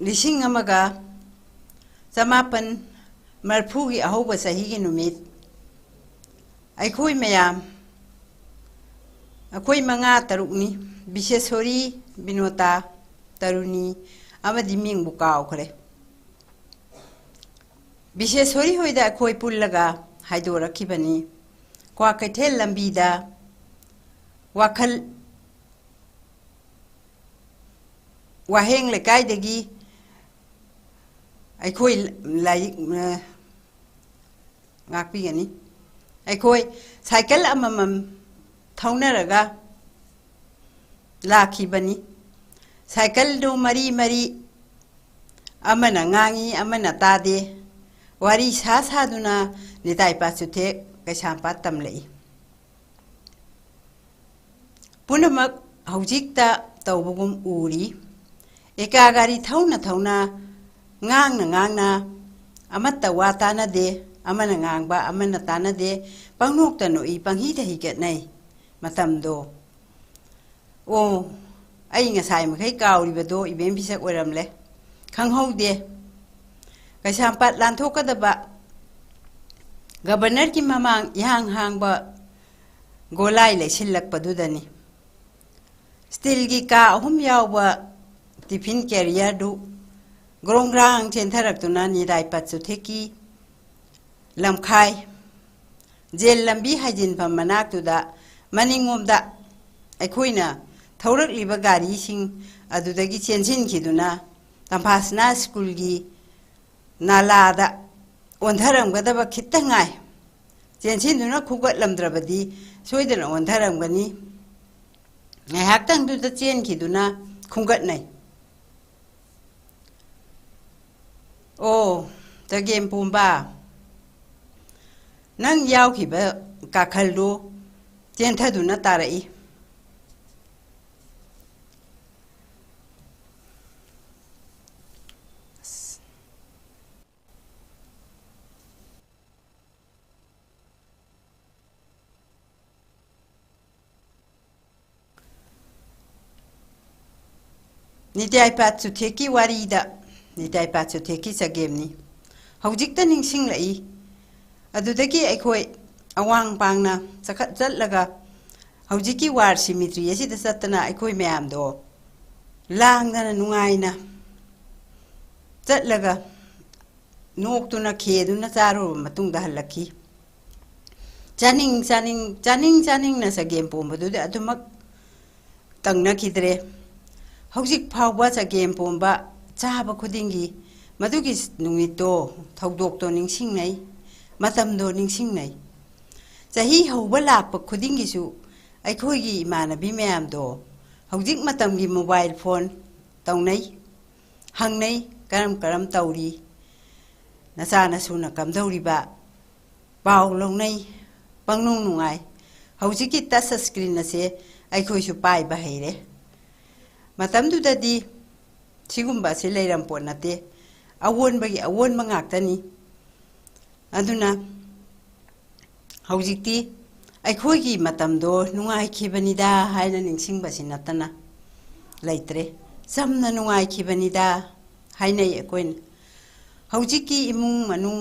1940ꯒꯤ ꯑꯍꯧꯕ ꯆꯍꯤꯒꯤ ꯅꯨꯃꯤꯠ ꯑꯩꯈꯣꯏ ꯃꯌꯥꯝ ꯑꯩꯈꯣꯏ 5-6ꯅꯤ ꯕꯤꯁꯦꯁꯣꯔꯤ ꯕꯤꯅꯣꯇꯥ ꯇꯔꯨꯅꯤ ꯑꯃꯗꯤ ꯃꯤꯡꯕꯨ ꯀꯥꯎꯈ꯭ꯔꯦ ꯕꯤꯁꯦꯁꯣꯔꯤ ꯍꯣꯏꯗ ꯑꯩꯈꯣꯏ ꯄꯨꯜꯂꯒ ꯍꯥꯏꯗꯣꯔꯛꯈꯤꯕꯅꯤ ꯀ꯭ꯋꯥꯀꯩꯊꯦꯜ ꯂꯝꯕꯤꯗ ꯋꯥꯈꯜ ꯋꯥꯍꯦꯡ ꯂꯩꯀꯥꯏꯗꯒꯤ ꯑꯩꯈꯣꯏ ꯂꯥꯏꯔꯤꯛ ꯉꯥꯛꯄꯤꯒꯅꯤ ꯑꯩꯈꯣꯏ ꯁꯥꯏꯀꯜ ꯑꯃꯃꯝ ꯊꯧꯅꯔꯒ ꯂꯥꯛꯈꯤꯕꯅꯤ ꯁꯥꯏꯀꯜꯗꯨ ꯃꯔꯤ ꯑꯃꯅ ꯉꯥꯡꯉꯤ ꯑꯃꯅ ꯇꯥꯗꯦ ꯋꯥꯔꯤ ꯁꯥꯗꯨꯅ ꯅꯤꯇꯥꯏ ꯄꯥꯠꯆꯨꯊꯦꯛ ꯀꯩꯁꯥꯝꯄꯥꯠ ꯇꯝꯂꯛꯏ ꯄꯨꯝꯅꯃꯛ ꯍꯧꯖꯤꯛꯇ ꯇꯧꯕꯒꯨꯝ ꯎꯔꯤ ꯑꯦꯀꯥ ꯒꯥꯔꯤ ꯊꯧꯅ ꯉꯥꯡꯅ ꯑꯃꯠꯇ ꯋꯥ ꯇꯥꯅꯗꯦ ꯑꯃꯅ ꯉꯥꯡꯕ ꯑꯃꯅ ꯇꯥꯅꯗꯦ ꯄꯪꯅꯣꯛꯇ ꯅꯣꯛꯏ ꯄꯪꯍꯤꯗ ꯍꯤꯒꯠꯅꯩ ꯃꯇꯝꯗꯣ ꯑꯣ ꯑꯩ ꯉꯁꯥꯏ ꯃꯈꯩ ꯀꯥꯎꯔꯤꯕꯗꯣ ꯏꯕꯦꯝ ꯐꯤꯁꯛ ꯑꯣꯏꯔꯝꯂꯦ ꯈꯪꯍꯧꯗꯦ ꯀꯩꯁꯥꯝꯄꯥꯠ ꯂꯥꯟꯊꯣꯛꯀꯗꯕ ꯒꯕꯔꯅꯔꯒꯤ ꯃꯃꯥꯡ ꯏꯍꯥꯡ ꯍꯥꯡꯕ ꯒꯣꯂꯥꯏ ꯂꯩꯁꯤꯜꯂꯛꯄꯗꯨꯗꯅꯤ ꯁ꯭ꯇꯤꯜꯒꯤ ꯀꯥ 3 ꯌꯥꯎꯕ ꯇꯤꯐꯤꯟ ꯀꯦꯔꯤꯌꯔꯗꯨ ꯒ꯭ꯔꯣꯡꯒ꯭ꯔꯥꯡ ꯆꯦꯟꯊꯔꯛꯇꯨꯅ ꯅꯤꯇꯥꯏ ꯄꯥꯠꯆꯨꯊꯦꯛꯀꯤ ꯂꯝꯈꯥꯏ ꯖꯦꯜ ꯂꯝꯕꯤ ꯍꯥꯏꯖꯤꯟꯐꯝ ꯃꯅꯥꯛꯇꯨꯗ ꯃꯅꯤꯡꯂꯣꯝꯗ ꯑꯩꯈꯣꯏꯅ ꯊꯧꯔꯛꯂꯤꯕ ꯒꯥꯔꯤꯁꯤꯡ ꯑꯗꯨꯗꯒꯤ ꯆꯦꯟꯁꯤꯟꯈꯤꯗꯨꯅ ꯇꯝꯐꯥꯁꯅꯥ ꯁ꯭ꯀꯨꯜꯒꯤ ꯅꯥꯂꯥꯗ ꯑꯣꯟꯊꯔꯝꯒꯗꯕ ꯈꯤꯇ ꯉꯥꯏ ꯆꯦꯟꯁꯤꯟꯗꯨꯅ ꯈꯨꯒꯠꯂꯝꯗ꯭ꯔꯕꯗꯤ ꯁꯣꯏꯗꯅ ꯑꯣꯟꯊꯔꯝꯒꯅꯤ ꯉꯥꯏꯍꯥꯛꯇꯪꯗꯨꯗ ꯆꯦꯟꯈꯤꯗꯨꯅ ꯈꯨꯡꯒꯠꯅꯩ ꯑꯣ ꯆꯒꯦꯝꯄꯣꯝꯕ ꯅꯪ ꯌꯥꯎꯈꯤꯕ ꯀꯥꯈꯜꯗꯨ ꯆꯦꯟꯊꯗꯨꯅ ꯇꯥꯔꯛꯏ ꯅꯤꯇꯥꯏ ꯄꯥꯠꯆꯨꯊꯦꯛꯀꯤ ꯋꯥꯔꯤꯗ ꯅꯤꯇꯥꯏ ꯄꯥꯠꯆꯨꯊꯦꯛꯀꯤ ꯆꯒꯦꯝꯅꯤ ꯍꯧꯖꯤꯛꯇ ꯅꯤꯡꯁꯤꯡꯂꯛꯏ ꯑꯗꯨꯗꯒꯤ ꯑꯩꯈꯣꯏ ꯑꯋꯥꯡ ꯄꯥꯡꯅ ꯆꯠꯂꯒ ꯍꯧꯖꯤꯛꯀꯤ ꯋꯥꯔ ꯁꯤꯃꯤꯇ꯭ꯔꯤ ꯑꯁꯤꯗ ꯆꯠꯇꯅ ꯑꯩꯈꯣꯏ ꯃꯌꯥꯝꯗꯣ ꯂꯥꯡꯗꯅ ꯅꯨꯡꯉꯥꯏꯅ ꯆꯠꯂꯒ ꯅꯣꯛꯇꯨꯅ ꯈꯦꯗꯨꯅ ꯆꯥꯔꯨꯔꯕ ꯃꯇꯨꯡꯗ ꯍꯜꯂꯛꯈꯤ ꯆꯥꯅꯤꯡꯅ ꯆꯒꯦꯝ ꯄꯣꯝꯕꯗꯨꯗꯤ ꯑꯗꯨꯃꯛ ꯇꯪꯅꯈꯤꯗ꯭ꯔꯦ ꯍꯧꯖꯤꯛ ꯐꯥꯎꯕ ꯆꯒꯦꯝ ꯄꯣꯝꯕ ꯆꯥꯕ ꯈꯨꯗꯤꯡꯒꯤ ꯃꯗꯨꯒꯤ ꯅꯨꯃꯤꯠꯇꯣ ꯊꯧꯗꯣꯛꯇꯣ ꯅꯤꯡꯁꯤꯡꯅꯩ ꯃꯇꯝꯗꯣ ꯅꯤꯡꯁꯤꯡꯅꯩ ꯆꯍꯤ ꯍꯧꯕ ꯂꯥꯛꯄ ꯈꯨꯗꯤꯡꯒꯤꯁꯨ ꯑꯩꯈꯣꯏꯒꯤ ꯏꯃꯥꯟꯅꯕꯤ ꯃꯌꯥꯝꯗꯣ ꯍꯧꯖꯤꯛ ꯃꯇꯝꯒꯤ ꯃꯣꯕꯥꯏꯜ ꯐꯣꯟ ꯇꯧꯅꯩ ꯍꯪꯅꯩ ꯀꯔꯝ ꯇꯧꯔꯤ ꯅꯆꯥ ꯅꯁꯨꯅ ꯀꯝꯗꯧꯔꯤꯕ ꯄꯥꯎ ꯂꯧꯅꯩ ꯄꯪꯅꯨꯡ ꯅꯨꯡꯉꯥꯏ ꯍꯧꯖꯤꯛꯀꯤ ꯇꯆ ꯁ꯭ꯀ꯭ꯔꯤꯟ ꯑꯁꯦ ꯑꯩꯈꯣꯏꯁꯨ ꯄꯥꯏꯕ ꯍꯩꯔꯦ ꯃꯇꯝꯗꯨꯗꯗꯤ ꯁꯤꯒꯨꯝꯕ ꯑꯁꯤ ꯂꯩꯔꯝꯄꯣꯠ ꯅꯠꯇꯦ ꯑꯑꯣꯟꯕꯒꯤ ꯑꯑꯣꯟꯕ ꯉꯥꯛꯇꯅꯤ ꯑꯗꯨꯅ ꯍꯧꯖꯤꯛꯇꯤ ꯑꯩꯈꯣꯏꯒꯤ ꯃꯇꯝꯗꯣ ꯅꯨꯡꯉꯥꯏꯈꯤꯕꯅꯤꯗ ꯍꯥꯏꯅ ꯅꯤꯡꯁꯤꯡꯕꯁꯤ ꯅꯠꯇꯅ ꯂꯩꯇ꯭ꯔꯦ ꯆꯝꯅ ꯅꯨꯡꯉꯥꯏꯈꯤꯕꯅꯤꯗ ꯍꯥꯏꯅꯩ ꯑꯩꯈꯣꯏꯅ ꯍꯧꯖꯤꯛꯀꯤ ꯏꯃꯨꯡ ꯃꯅꯨꯡ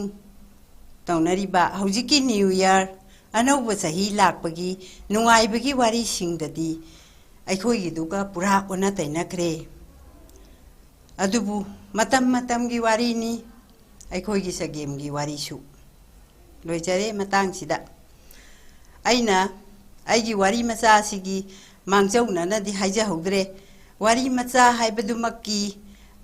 ꯇꯧꯅꯔꯤꯕ ꯍꯧꯖꯤꯛꯀꯤ ꯅ꯭ꯌꯨ ꯏꯌꯔ ꯑꯅꯧꯕ ꯆꯍꯤ ꯂꯥꯛꯄꯒꯤ ꯅꯨꯡꯉꯥꯏꯕꯒꯤ ꯋꯥꯔꯤꯁꯤꯡꯗꯗꯤ ꯑꯩꯈꯣꯏꯒꯤꯗꯨꯒ ꯄꯨꯔꯥ ꯑꯣꯟꯅ ꯇꯩꯅꯈ꯭ꯔꯦ ꯑꯗꯨꯕꯨ ꯃꯇꯝ ꯃꯇꯝꯒꯤ ꯋꯥꯔꯤꯅꯤ ꯑꯩꯈꯣꯏꯒꯤ ꯆꯒꯦꯝꯒꯤ ꯋꯥꯔꯤꯁꯨ ꯂꯣꯏꯖꯔꯦ ꯃꯇꯥꯡꯁꯤꯗ ꯑꯩꯅ ꯑꯩꯒꯤ ꯋꯥꯔꯤ ꯃꯆꯥ ꯑꯁꯤꯒꯤ ꯃꯥꯡꯖꯧꯅꯅꯗꯤ ꯍꯥꯏꯖꯍꯧꯗ꯭ꯔꯦ ꯋꯥꯔꯤ ꯃꯆꯥ ꯍꯥꯏꯕꯗꯨꯃꯛꯀꯤ